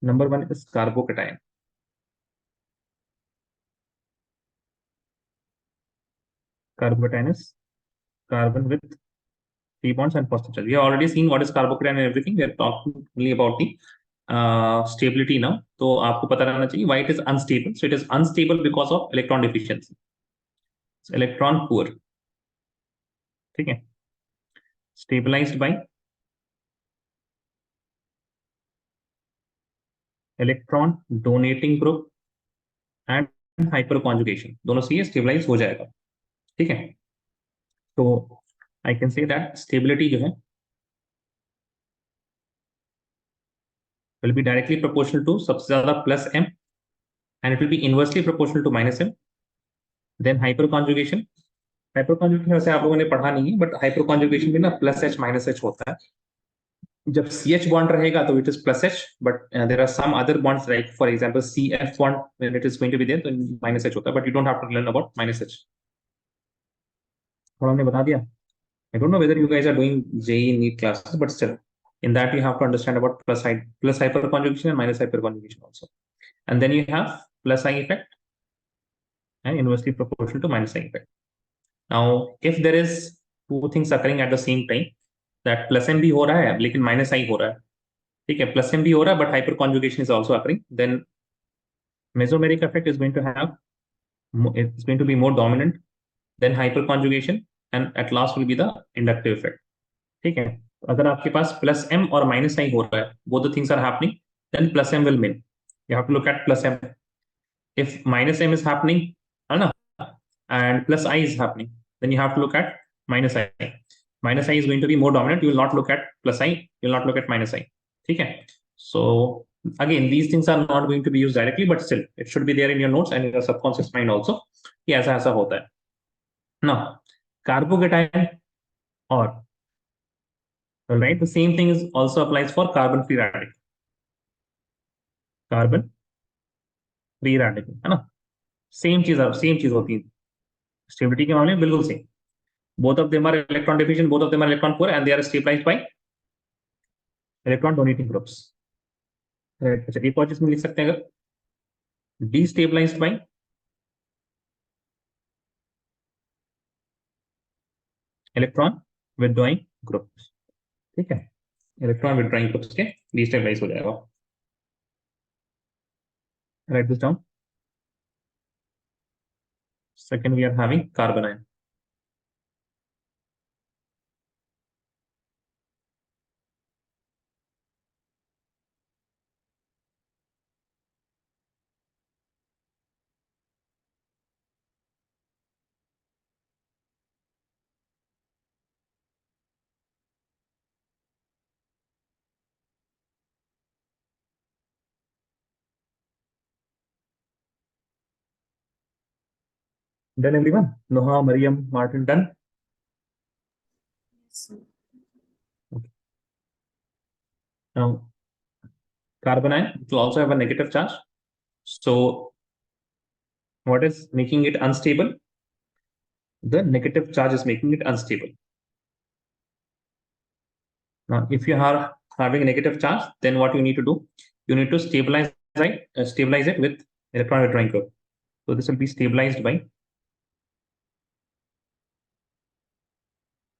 Number one is carbocation. Carbocation is carbon with 3 bonds and positive charge. We have already seen what is carbocation and everything. We are talking only about the stability now. तो आपको पता रहना चाहिए why it is unstable. So it is unstable because of electron deficiency. It's electron poor. ठीक है. Stabilized by electron donating group and hyper conjugation, दोनों से ये स्टेबलाइज हो जाएगा। ठीक है, तो I can say that stability जो है will be directly proportional to सबसे ज्यादा plus m and it will be inversely proportional to minus m. Then hyper conjugation, hyper conjugation वैसे आप लोगों ने पढ़ा नहीं है, बट हाइपर कॉन्जुगेशन में ना प्लस एच माइनस एच होता है। जब सी एच बॉन्ड रहेगा तो it is plus H, but there are some other bonds like for example C F bond, when it is going to be there तो minus H होता है, but you don't have to learn about minus H. थोड़ा हमने बता दिया। I don't know whether you guys are doing JEE NEET classes, but still in that you have to understand about plus hyper conjugation and minus hyper conjugation also. And then you have plus I effect and inversely proportional to minus I effect. Now if there is two things occurring at the same time, that plus m भी हो रहा है लेकिन minus I हो रहा है, ठीक है, plus m भी हो रहा है but hyper conjugation is also occurring, then mesomeric effect is going to have, it's going to be more dominant than hyper conjugation, and at last will be the inductive effect. ठीक है, अगर आपके पास plus m और minus I हो रहा है, both the things are happening, then plus m will win. You have to look at plus m. If minus m is happening, है ना, and plus I is happening, then you have to look at minus I. Minus I is going to be more dominant. You will not look at plus I. You will not look at minus I. ठीक है, so again these things are not going to be used directly, but still it should be there in your notes and in your subconscious mind also कि ऐसा ऐसा होता है ना। Carbocation और right, the same thing is also applies for carbon free radical. Carbon free radical है ना, same चीज होती है स्टेबिलिटी के मामले में, बिल्कुल same. both of them are electron deficient, both of them are electron poor, and they are stabilized by electron donating groups. अच्छा, एक और चीज में लिख सकते हैं, अगर destabilized by electron withdrawing groups, ठीक है, इलेक्ट्रॉन विड्रॉइंग ग्रुप्स के destabilize हो जाएगा। write this down. Second we are having carbon ion. Done everyone? Noha, Mariam, Martin, done? Yes, sir. Okay. Now carbon ion will also have a negative charge. So what is making it unstable? The negative charge is making it unstable. Now if you are having a negative charge, then what you need to do, you need to stabilize it with electron withdrawing group. So this will be stabilized by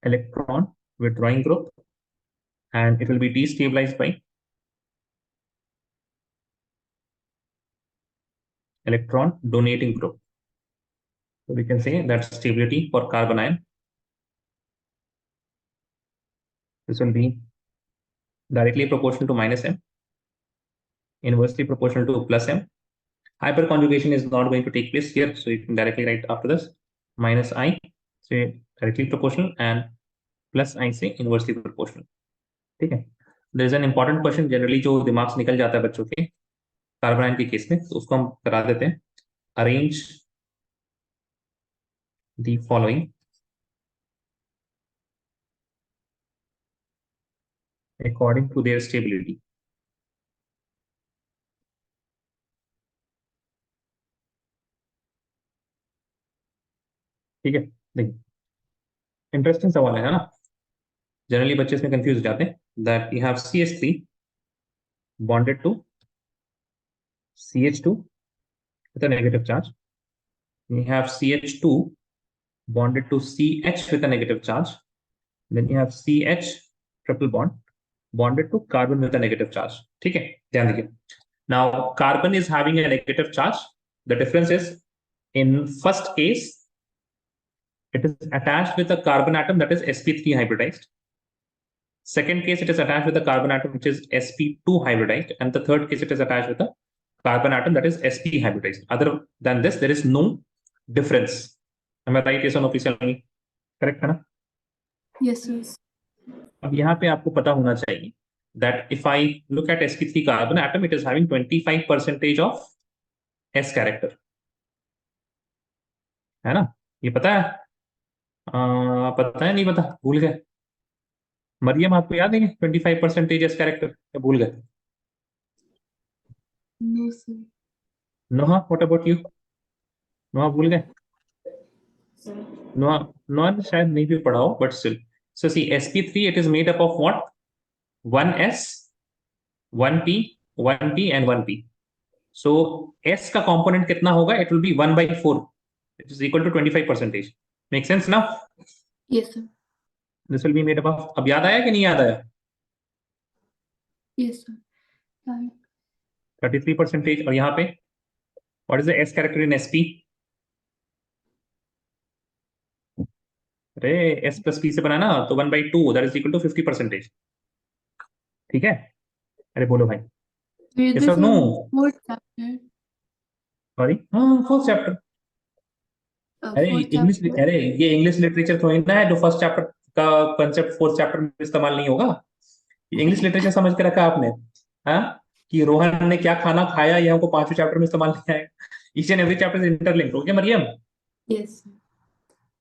electron withdrawing group, and it will be destabilized by electron donating group. So we can say that stability for carbon ion, this will be directly proportional to minus m, inversely proportional to plus m. Hyperconjugation is not going to take place here, so you can directly write after this minus I, say directly proportional, and plus I say inversely proportional. ठीक है, there is an important question generally जो दिमाग से निकल जाता है बच्चों के कार्बन आयन के केस में, तो उसको हम करा देते हैं। Arrange the following according to their stability. ठीक है, देखिए इंटरेस्टिंग सवाल है ना, जनरली बच्चे इसमें कंफ्यूज हो जाते हैं। That you have CH3 bonded to CH2 with a negative charge. You have CH2 bonded to CH with a negative charge. Then you have CH triple bond bonded to carbon with a negative charge. ठीक है, ध्यान दीजिए। Now carbon is having a negative charge. The difference is, in first case it is attached with a carbon atom that is sp3 hybridized. Second case, it is attached with the carbon atom which is sp2 hybridized, and the third case, it is attached with the carbon atom that is sp hybridized. Other than this, there is no difference. Am I right? Yes or no? Please tell me. Correct है ना? Yes, sir. अब यहाँ पे आपको पता होना चाहिए that if I look at sp3 carbon atom, it is having 25% of s character. है ना? ये पता है? पता है नहीं पता? भूल गए? मरियम, आपको याद है 25% एस कैरेक्टर? क्या भूल गए? No, sir. Noah, what about you? Noah भूल गए? Sir. नोहा, नोहा ने शायद नहीं भी पढ़ा हो, but still. So see, sp3, it is made up of what? 1s, 1p, 1p and 1p. So s का component कितना होगा? It will be 1/4. It is equal to 25%. Make sense now? Yes, sir. This will be made up of. अब याद आया कि नहीं याद आया? Yes, sir. Right. 33%. और यहाँ पे what is the s character in sp? अरे s plus p से बनाना तो 1/2, that is equal to 50%. ठीक है? अरे बोलो भाई. Wait, Yes this or no? is fourth chapter. Sorry, हाँ, फोर्थ चैप्टर. अरे Fourth इंग्लिश, chapter. अरे ये इंग्लिश लिटरेचर थोड़ी ना है जो फर्स्ट चैप्टर का कंसेप्ट फोर्थ चैप्टर में इस्तेमाल नहीं होगा. इंग्लिश लिटरेचर समझ के रखा आपने? हाँ, कि रोहन ने क्या खाना खाया, ये हमको पांचवें चैप्टर में इस्तेमाल नहीं आएगा. Each and every chapter is interlinked. Okay Mariam? Yes, sir.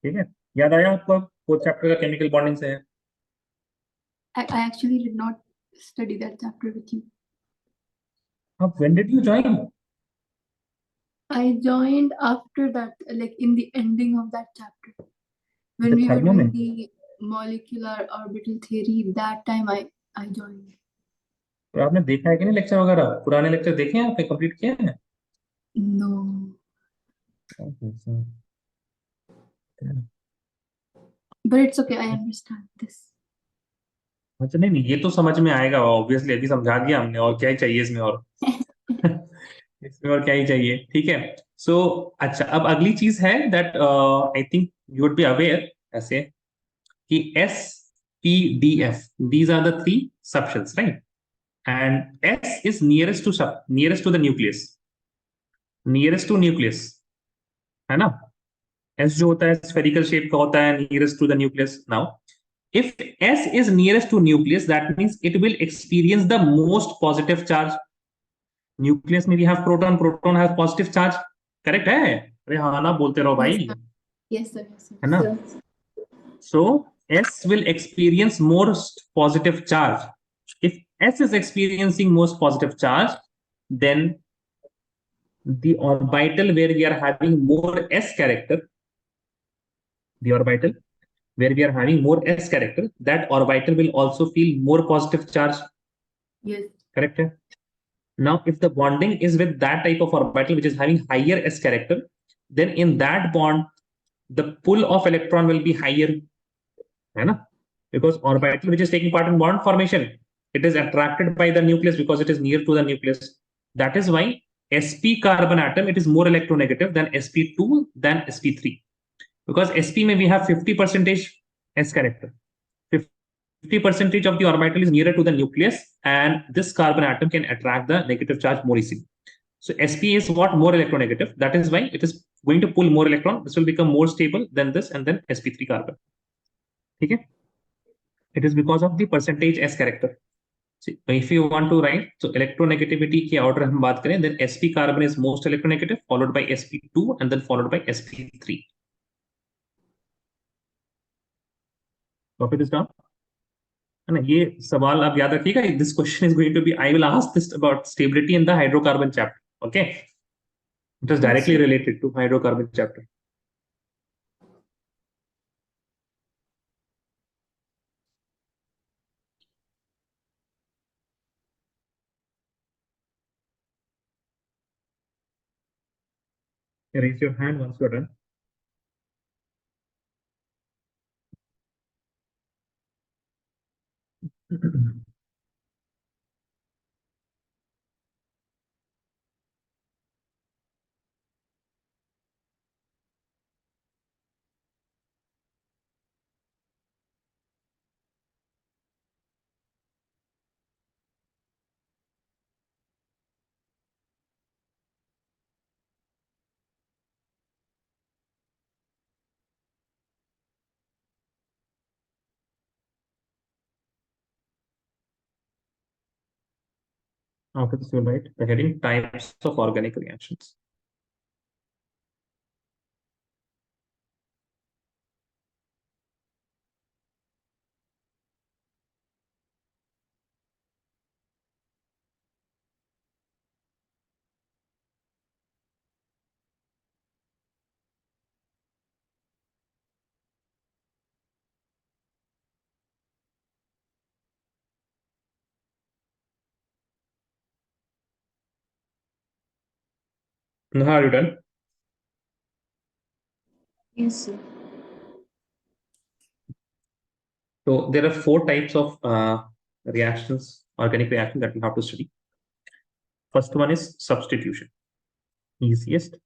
ठीक है, याद आया आपको? फोर्थ चैप्टर का केमिकल बॉन्डिंग से है. I actually did not study that chapter with you. अब when did you join? I joined after that, like in the ending of that chapter. When The we were third doing moment. the molecular orbital theory, that time I joined. तो आपने देखा है कि नहीं lecture वगैरह? पुराने lecture देखे हैं आपने? कंप्लीट किए हैं? No. But it's okay, I understand this. अच्छा, नहीं नहीं, ये तो समझ में आएगा ऑब्वियसली. अभी समझा दिया हमने, और क्या ही चाहिए इसमें? और इसमें और क्या ही चाहिए? ठीक है. सो अच्छा, अब अगली चीज है that I think you would be aware ऐसे कि S P D F, these are the three subshells, right? And S is nearest to the nucleus. Nearest to nucleus, है ना? एस जो होता है स्फेरिकल शेप का होता है, nearest to the nucleus. Now if s is nearest to nucleus, that means it will experience the most positive charge. nucleus में we have proton has positive charge. correct है? अरे हाँ ना, बोलते रहो भाई. Yes, sir. Yes, sir. है ना? So s will experience most positive charge. If s is experiencing most positive charge, then the orbital where we are having more s character, the orbital where we are having more s character, that orbital will also feel more positive charge. Yes. correct है? Now, if the bonding is with that type of orbital which is having higher s character, then in that bond, the pull of electron will be higher, है ना? Because orbital which is taking part in bond formation, it is attracted by the nucleus because it is near to the nucleus. That is why sp carbon atom, it is more electronegative than sp2 than sp3, because sp may we have 50% s character. 50% of the orbital is nearer to the nucleus, and this carbon atom can attract the negative charge more easily. So sp is what? More electronegative. That is why it is going to pull more electron. This will become more stable than this, and then sp3 carbon. ठीक है? It is because of the percentage s character. So if you want to write, so electronegativity के order हम बात करें, then sp carbon is most electronegative, followed by sp2, and then followed by sp3. Copy this down. है ना? ये सवाल आप याद रखिएगा. This question is going to be, I will ask this about stability in the hydrocarbon chapter. Okay, it is directly related to hydrocarbon chapter. Raise your hand once you're done. After this, you will write the heading types of organic reactions. Now, are you done? Yes, sir. So there are 4 types of reactions, organic reactions that we have to study. First one is substitution, easiest.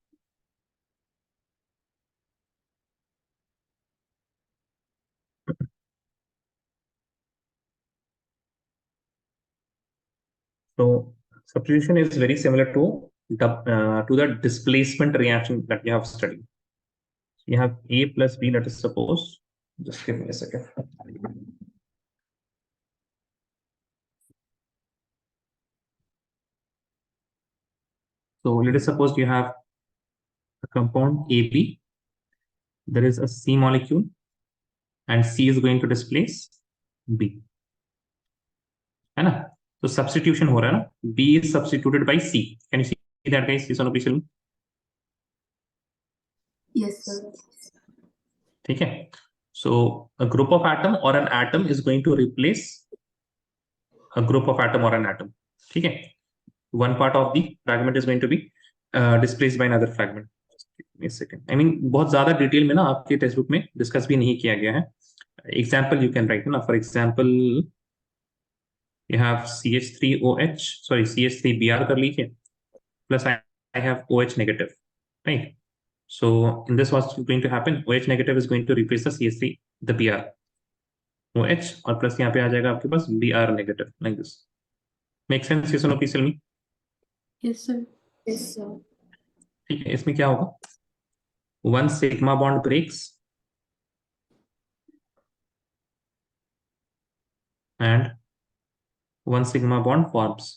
So substitution is very similar to the displacement reaction that we have studied. You have A plus B, let us suppose. Just give me a second. So let us suppose you have a compound AB. There is a C molecule, and C is going to displace B. है ना? So substitution हो रहा है ना? B is substituted by C. Can you see that, guys? Yes or no, please tell me. Yes, sir. ठीक है? So a group of atom or an atom is going to replace a group of atom or an atom. ठीक है? One part of the fragment is going to be displaced by another fragment. A second. I mean, बहुत ज्यादा detail में ना आपके text book में discuss भी नहीं किया गया है. Example you can write ना. For example, you have CH3OH, sorry, CH3Br कर लीजिए, plus I have OH negative, right? So in this, what's going to happen? OH negative is going to replace the CH3, the Br. OH और plus यहाँ पे आ जाएगा आपके पास Br negative, like this. Make sense? Yes or no, please tell me. Yes, sir. Yes, sir. ठीक है, इसमें क्या होगा? One sigma bond breaks and one sigma bond forms,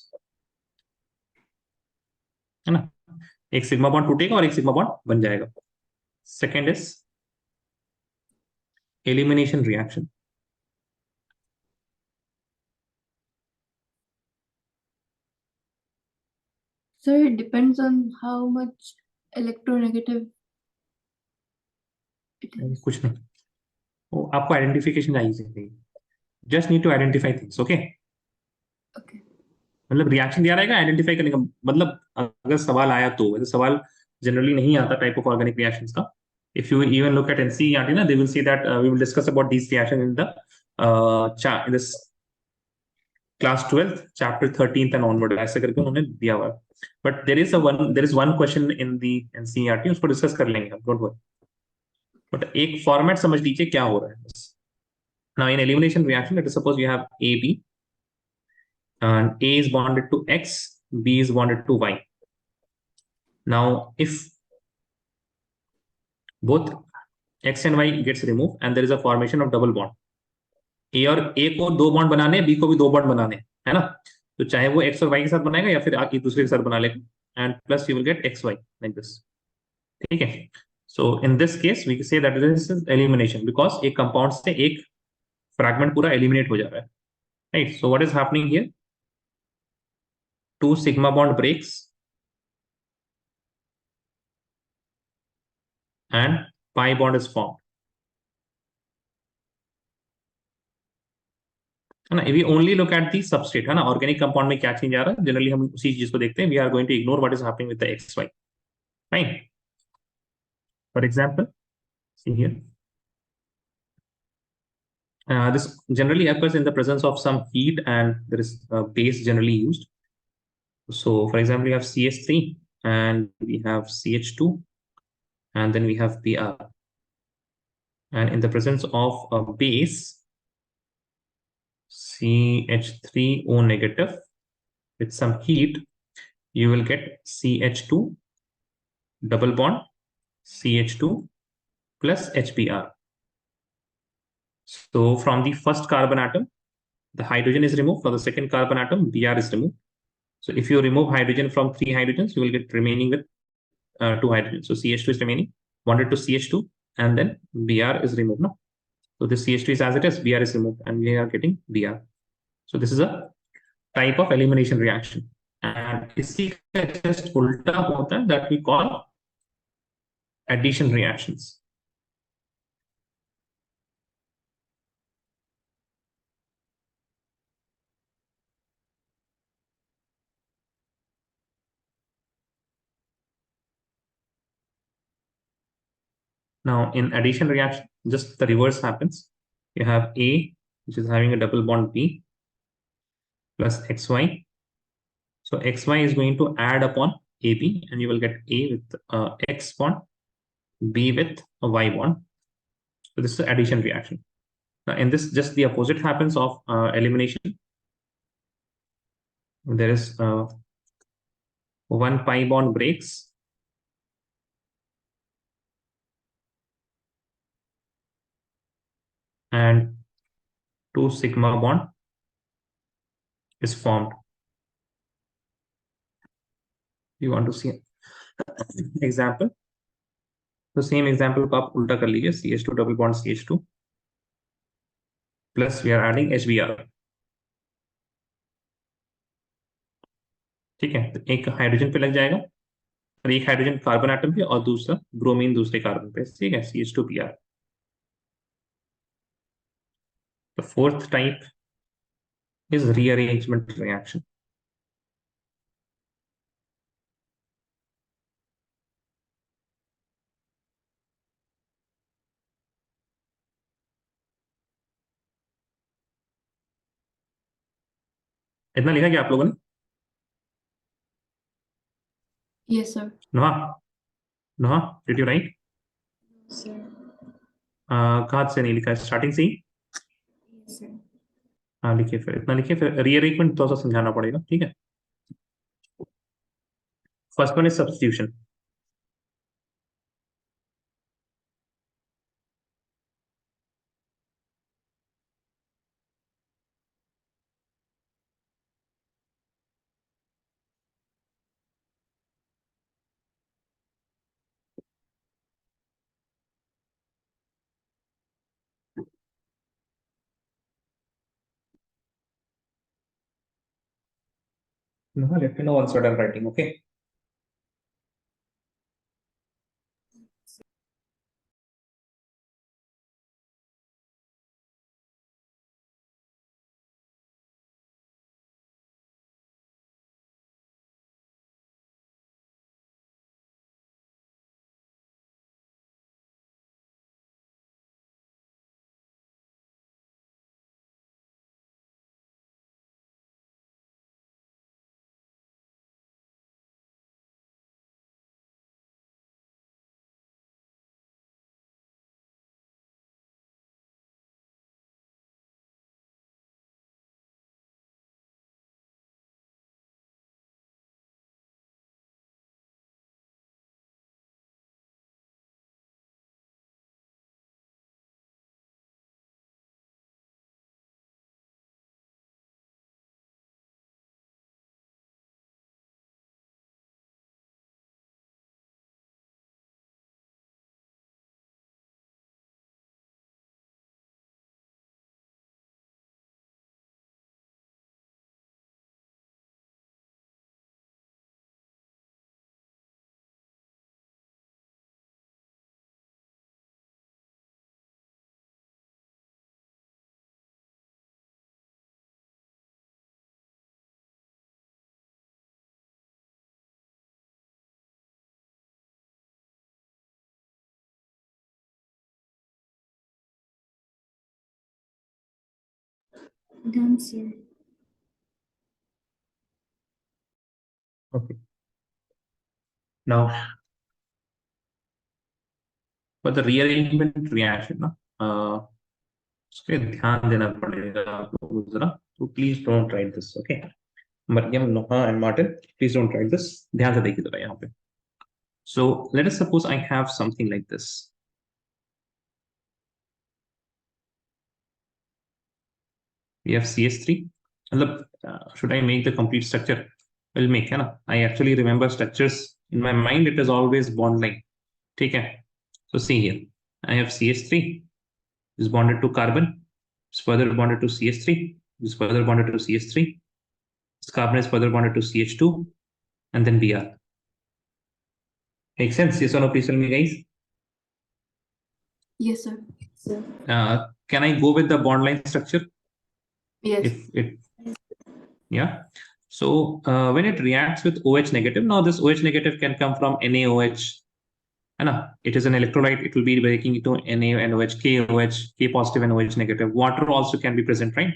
है ना? एक सिग्मा बॉन्ड टूटेगा और एक सिग्मा बॉन्ड बन जाएगा. Second is elimination reaction. Sir, it depends on how much electronegative it is. कुछ नहीं, वो आपको आइडेंटिफिकेशन चाहिए चाहिए. Just need to identify things. Okay, Okay. मतलब रिएक्शन दिया रहेगा, आइडेंटिफाई करने का मतलब अगर सवाल आया तो. वैसे सवाल जनरली नहीं आता टाइप ऑफ ऑर्गेनिक रिएक्शंस का. If you even look at NCERT ना, they will see that we will discuss about this reaction in this class 12th chapter 13th and onward, ऐसे करके उन्होंने दिया हुआ है. But there is one question in the NCERT, उसको discuss कर लेंगे हम, डोंट वरी. बट एक फॉर्मेट समझ लीजिए क्या हो रहा है. Now in elimination reaction, let us suppose you have AB and A is bonded to X, B is bonded to Y. Now if both X and Y gets removed and there is a formation of double bond, A और A को 2 bond बनाने, B को भी 2 bond बनाने, है ना? तो चाहे वो X और Y के साथ बनाएगा या फिर एक दूसरे के साथ बना लेगा, and plus you will get XY like this. ठीक है? So in this case we say that this is elimination because एक compound से एक fragment पूरा eliminate हो जा रहा है, right? So what is happening here? 2 sigma bond breaks and pi bond is formed. है ना? We only look at the substrate, है ना? ऑर्गेनिक कंपाउंड में क्या चेंज आ रहा है, जनरली हम उसी चीज को देखते हैं. We are going to ignore what is happening with the X Y. Fine. For example, see here, this generally occurs in the presence of some heat and there is a base generally used. So for example, we have CH3 and we have CH2 and then we have Br, and in the presence of a base CH3O negative with some heat, you will get CH2 double bond CH2 plus HBr. So from the first carbon atom, the hydrogen is removed. For the second carbon atom, Br is removed. So if you remove hydrogen from 3 hydrogens, you will get remaining with 2 hydrogens. So CH2 is remaining, bonded to CH2, and then Br is removed. No? So this CH2 is as it is, Br is removed, and we are getting Br. So this is a type of elimination reaction. And इसी का just उल्टा होता है, that we call addition reactions. Now, in addition reaction, just the reverse happens. You have A, which is having a double bond B, plus XY. So XY is going to add upon AB, and you will get A with X bond, B with a Y bond. So this is addition reaction. Now, in this, just the opposite happens of elimination. There is one pi bond breaks, and 2 sigma bond is formed. You want to see example? तो same example को आप उल्टा कर लीजिए, CH2 double bond CH2 plus we are adding HBr. ठीक है, तो एक हाइड्रोजन पे लग जाएगा और एक हाइड्रोजन कार्बन एटम पे और दूसरा ब्रोमीन दूसरे कार्बन पे. ठीक है, CH2Br. The fourth type is rearrangement reaction. इतना लिखा क्या आप लोगों ने? Yes, sir. Noha, did you write? Sir. कहाँ से नहीं लिखा? स्टार्टिंग से ही? Yes, sir. हाँ लिखिए, फिर इतना लिखिए, फिर रीअरेंजमेंट थोड़ा सा समझाना पड़ेगा. ठीक है, first one is substitution. Noha, let me know once you're done writing, okay? Done, sir. Okay. Now, for the rearrangement reaction, ना उस पर ध्यान देना पड़ेगा आप लोगों को जरा. तो please don't write this, okay? Mariam, Noah and Martin, please don't write this. ध्यान से देखिए जरा यहाँ पे. So let us suppose I have something like this. We have CH3. मतलब, should I make the complete structure? will make, है ना? I actually remember structures in my mind. It is always bond line. ठीक है? So see here, I have CH3 is bonded to carbon, is further bonded to CH3, is further bonded to CH3. This carbon is further bonded to CH2, and then Br. Make sense? Yes or no? Please tell me, guys. Yes, sir. Can I go with the bond line structure? Yes. If it, yeah. So when it reacts with OH negative, now this OH negative can come from NaOH. It is an electrolyte. It will be breaking into NaNOH, KOH, K positive and OH negative. Water also can be present, right?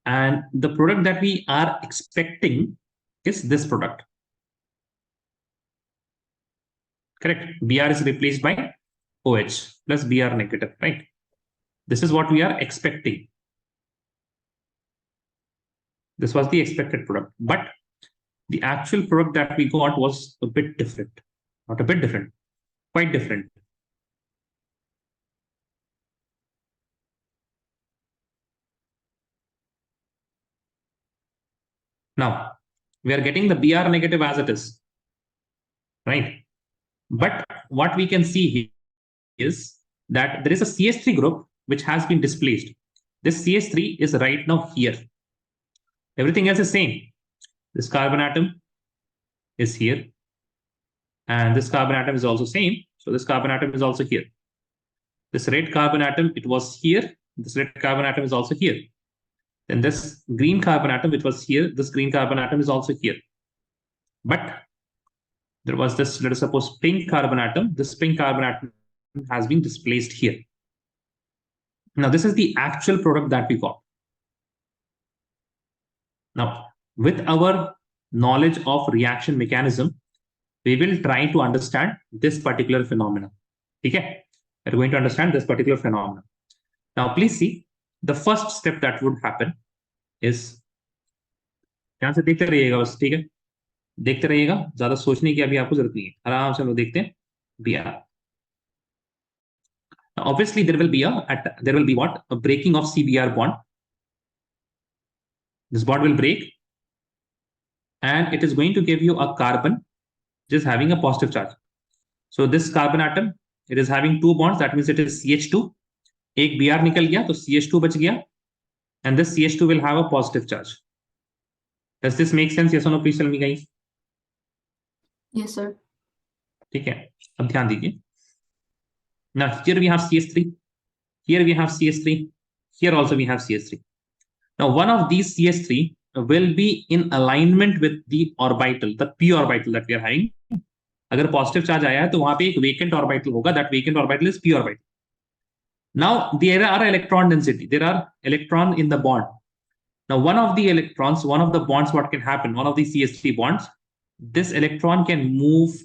And the product that we are expecting is this product. Correct. Br is replaced by OH plus Br negative, right? This is what we are expecting. This was the expected product, but the actual product that we got was a bit different. Not a bit different, quite different. Now, we are getting the Br negative as it is, right? But what we can see here is that there is a CH3 group which has been displaced. This CH3 is right now here. Everything else is same. This carbon atom is here. And this carbon atom is also same. So this carbon atom is also here. This red carbon atom, it was here. This red carbon atom is also here. Then this green carbon atom, which was here, this green carbon atom is also here. But there was this, let us suppose, pink carbon atom. This pink carbon atom has been displaced here. Now, this is the actual product that we got. Now, with our knowledge of reaction mechanism, we will try to understand this particular phenomenon. Okay? We're going to understand this particular phenomenon. Now, please see, the first step that would happen is, ध्यान से देखते रहिएगा बस, ठीक है? देखते रहिएगा, ज्यादा सोचने की अभी आपको जरूरत नहीं है, आराम से हम लोग देखते हैं Br. Now, obviously, there will be what? A breaking of CBr bond. This bond will break, and it is going to give you a carbon just having a positive charge. So this carbon atom, it is having two bonds. That means it is CH2. एक Br निकल गया, तो CH2 बच गया, and this CH2 will have a positive charge. Does this make sense? Yes or no? Please tell me, guys. Yes, sir. ठीक है, अब ध्यान दीजिए. Now here we have CH3. Here we have CH3. Here also we have CH3. Now one of these CH3 will be in alignment with the orbital, the p orbital that we are having. अगर positive charge आया है तो वहां पे एक vacant orbital होगा. That vacant orbital is p orbital. Now there are electron density. There are electron in the bond. Now one of the electrons, one of the bonds, what can happen? One of the CH3 bonds, this electron can move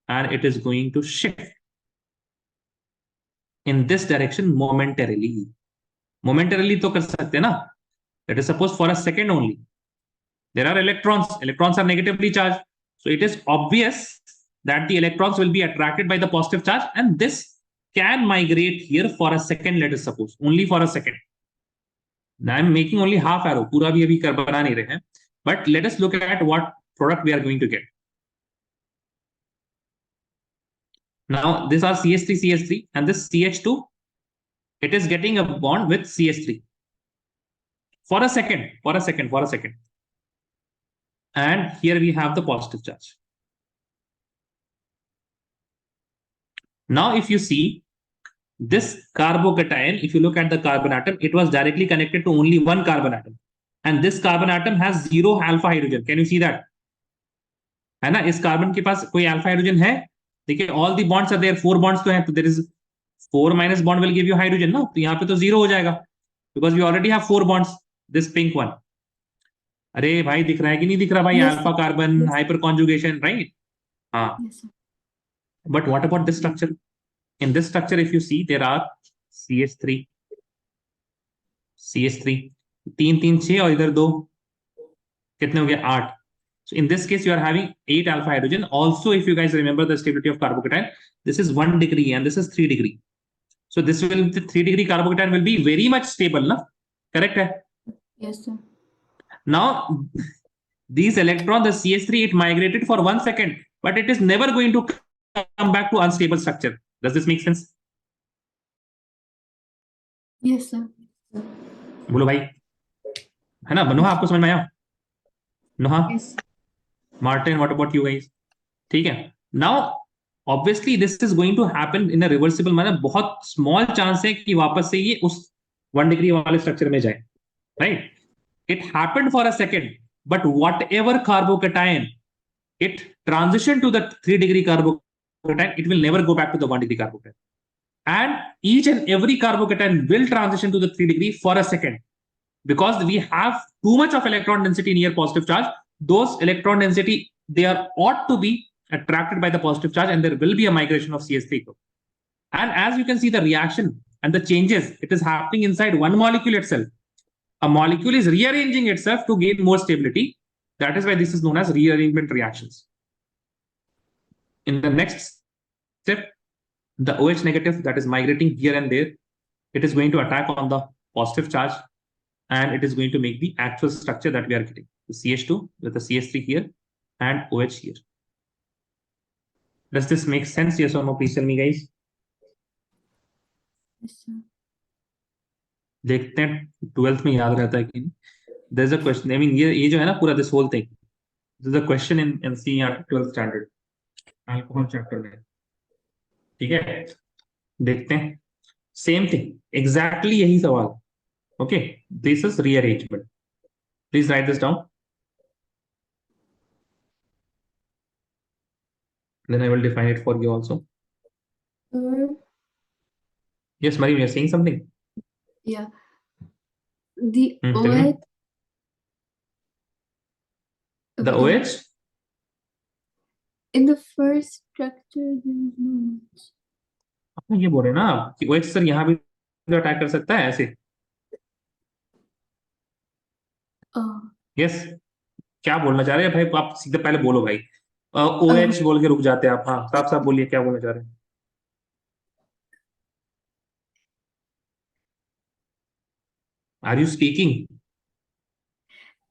and it is going to shift in this direction momentarily. Momentarily तो कर सकते हैं ना? Let us suppose for a second only. There are electrons. Electrons are negatively charged. So it is obvious that the electrons will be attracted by the positive charge, and this can migrate here for a second, let us suppose. Only for a second. Now I'm making only half arrow. पूरा भी अभी कर बना नहीं रहे हैं. But let us look at what product we are going to get. Now these are CH3, CH3, and this CH2, it is getting a bond with CH3. For a second. And here we have the positive charge. Now, if you see this carbocation, if you look at the carbon atom, it was directly connected to only one carbon atom. And this carbon atom has 0 alpha hydrogen. Can you see that? है ना, इस carbon के पास कोई alpha hydrogen है? देखिए, all the bonds are there, 4 bonds तो हैं, तो there is 4 minus bond will give you hydrogen, ना? तो यहाँ पे तो 0 हो जाएगा, because we already have 4 bonds. This pink one. अरे भाई दिख रहा है कि नहीं दिख रहा भाई? Yes, alpha carbon, yes. hyper conjugation, right? हाँ. Yes, sir. But what about this structure? In this structure, if you see, there are CH3, 3, 3, 6 और इधर 2, कितने हो गए? 8. So in this case, you are having 8 alpha hydrogen. Also, if you guys remember the stability of carbocation, this is 1 degree and this is 3 degree. So this will, the 3 degree carbocation will be very much stable, na? Correct? Hai? Yes, sir. Now, These electron, the CH3, it migrated for 1 second, but it is never going to come back to unstable structure. Does this make sense? Yes, sir. बोलो भाई, है ना? मनोहा, आपको समझ में आया? नोहा, Yes. Martin, what about you guys? ठीक है. Now, obviously, this is going to happen in a reversible manner. बहुत small chance है कि वापस से ये उस 1 degree वाले structure में जाए, right? It happened for a second, but whatever carbocation it transitioned to the 3 degree carbocation, it will never go back to the 1 degree carbocation. And each and every carbocation will transition to the 3 degree for a second, because we have too much of electron density near positive charge. Those electron density, they are ought to be attracted by the positive charge, and there will be a migration of CH3 group. And as you can see, the reaction and the changes, it is happening inside one molecule itself. A molecule is rearranging itself to gain more stability. That is why this is known as rearrangement reactions. In the next step, the OH negative that is migrating here and there, it is going to attack on the positive charge, and it is going to make the actual structure that we are getting. The CH2 with the CH3 here and OH here. Does this make sense? Yes or no? Please tell me, guys. Yes, sir. देखते हैं 12th में याद रहता है कि नहीं. There's a question. I mean, ये जो है ना पूरा this whole thing. There's a question in NCERT 12th standard. Alcohol chapter में. ठीक है. देखते हैं. Same thing. Exactly यही सवाल. Okay. This is rearrangement. Please write this down. Then I will define it for you also. Yes, Mariam, you're saying something? Yeah. The Tell me. OH. The Okay. OH? In the first structure, there is no OH. आप ये बोल रहे हैं ना कि OH sir यहाँ भी attack कर सकता है ऐसे. यस. क्या बोलना चाह रहे हैं भाई? आप सीधे पहले बोलो भाई. OH बोल के रुक जाते हैं आप. हाँ, साफ साफ बोलिए क्या बोलना चाह रहे हैं. Are you speaking?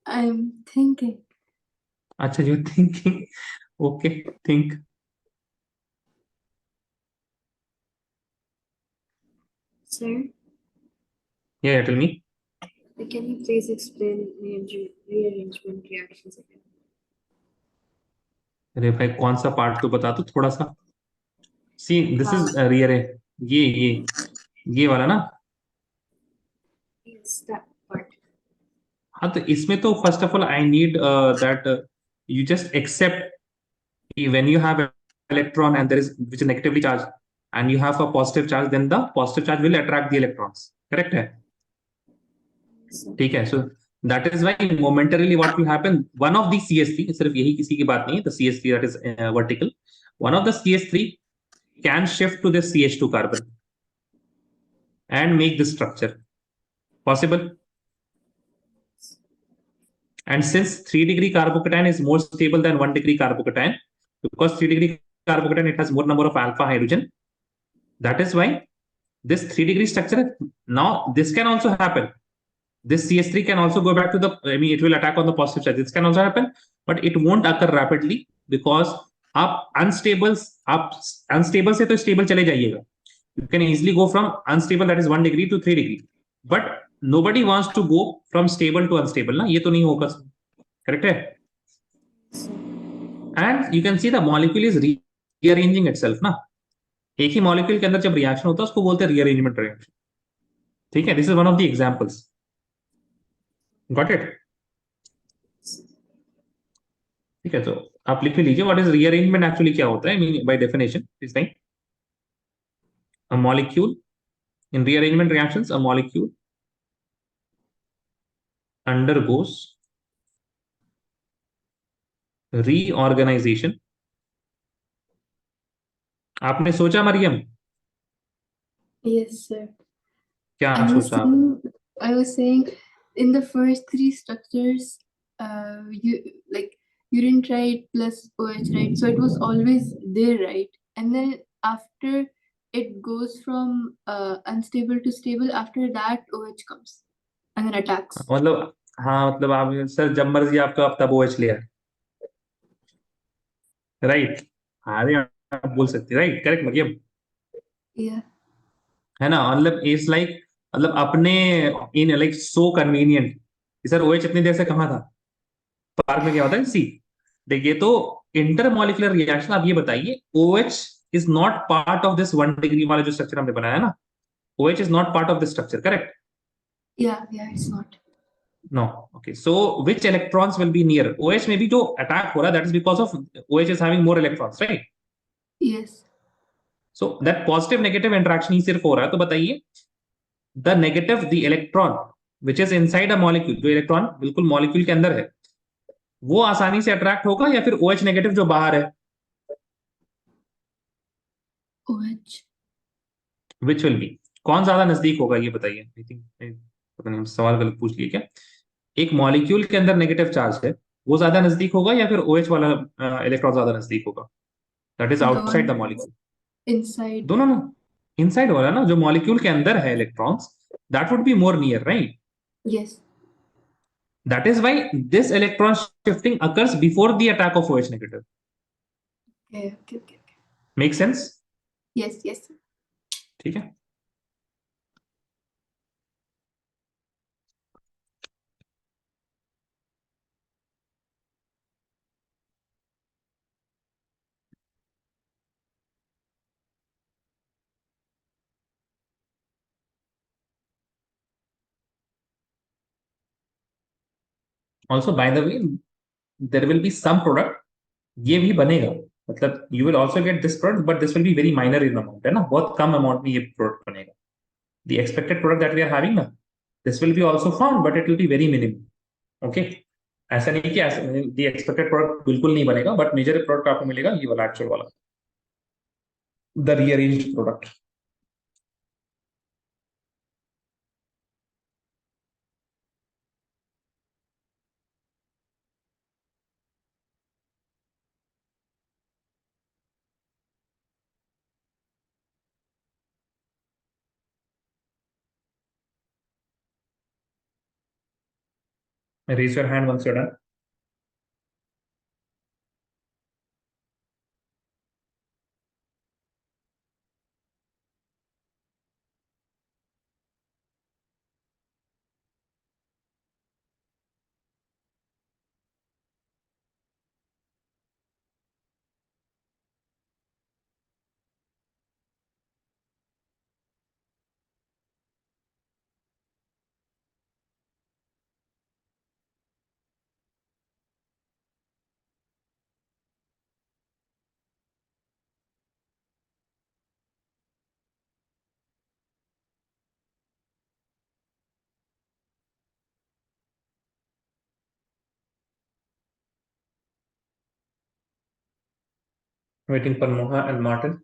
I'm thinking. अच्छा, you're thinking. Okay, think. Sir, Yeah, tell me. can you please explain rearrangement reactions again? अरे भाई, कौन सा पार्ट तो बता दो थोड़ा सा. See, this is ये वाला ना. Yes, that part. हाँ, तो इसमें तो first of all I need that you just accept when you have electron and there is which is negatively charged and you have a positive charge, then the positive charge will attract the electrons. Correct है? ठीक है. So that is why momentarily what will happen, one of the CH3, सिर्फ यही किसी की बात नहीं है, the CH3 that is vertical, one of the CH3 can shift to the CH2 carbon and make this structure possible. And since 3 degree carbocation is more stable than 1 degree carbocation, because 3 degree carbocation, it has more number of alpha hydrogen. That is why this 3 degree structure, now this can also happen. This CH3 can also go back to the, I mean, it will attack on the positive charge. This can also happen, but it won't occur rapidly because आप unstable से तो stable चले जाइएगा. You can easily go from unstable, that is 1 degree, to 3 degree. But nobody wants to go from stable to unstable ना, ये तो नहीं होगा. Correct है? And you can see the molecule is rearranging itself ना. एक ही molecule के अंदर जब reaction होता है उसको बोलते हैं rearrangement reaction. ठीक है? This is one of the examples. Got it? ठीक है, तो आप लिख लीजिए what is rearrangement actually क्या होता है. I mean, by definition, this thing, a molecule in rearrangement reactions, a molecule undergoes reorganization. आपने सोचा मरियम? Yes, sir. क्या सोचा? I was saying, in the first 3 structures, you didn't write plus OH, right? So it was always there, right? And then after it goes from unstable to stable, after that OH comes and then attacks. मतलब हाँ मतलब आप sir जब मर्जी आपका आप तब OH ले आए, राइट। अरे आप बोल सकते राइट, करेक्ट मरियम, Yeah. है ना। मतलब इट्स लाइक, मतलब अपने in like so convenient. Sir OH इतनी देर से कहाँ था, पार्क में क्या होता है सी। देखिए तो इंटरमॉलिक्यूलर रिएक्शन, आप ये बताइए OH is not part of this 1 degree वाला जो स्ट्रक्चर हमने बनाया ना, OH is not part of this structure, correct. Yeah, it's not. No. Okay. So which electrons will be near? OH में भी जो attack हो रहा है, that is because of OH is having more electrons, right? Yes. So that positive negative interaction ही सिर्फ हो रहा है, तो बताइए the negative, the electron which is inside a molecule, जो इलेक्ट्रॉन बिल्कुल मॉलिक्यूल के अंदर है, वो आसानी से अट्रैक्ट होगा या फिर OH नेगेटिव जो बाहर है, OH. which will be, कौन ज्यादा नजदीक होगा ये बताइए। आई थिंक पता नहीं हम सवाल गलत पूछ लिए क्या। एक मॉलिक्यूल के अंदर नेगेटिव चार्ज है, वो ज्यादा नजदीक होगा या फिर OH वाला इलेक्ट्रॉन ज्यादा नजदीक होगा, that is The outside the one molecule. inside. दोनों ना, इनसाइड वाला ना जो मॉलिक्यूल के अंदर है electrons, that would be more near, right. Yes. That is why this electron shifting occurs before the attack of OH negative. Okay. Make sense. Yes. ठीक है। Also by the way there will be some product, ये भी बनेगा, मतलब you will also get this product but this will be very minor in amount, है ना, बहुत कम अमाउंट में ये प्रोडक्ट बनेगा। The expected product that we are having ना, this will B also found but it will be very minimum. Okay, ऐसा नहीं कि द एक्सपेक्टेड प्रोडक्ट बिल्कुल नहीं बनेगा, बट मेजर प्रोडक्ट आपको मिलेगा ये वाला एक्चुअल वाला, the rearranged product. Raise your hand once you're done. Waiting for Moha and Martin.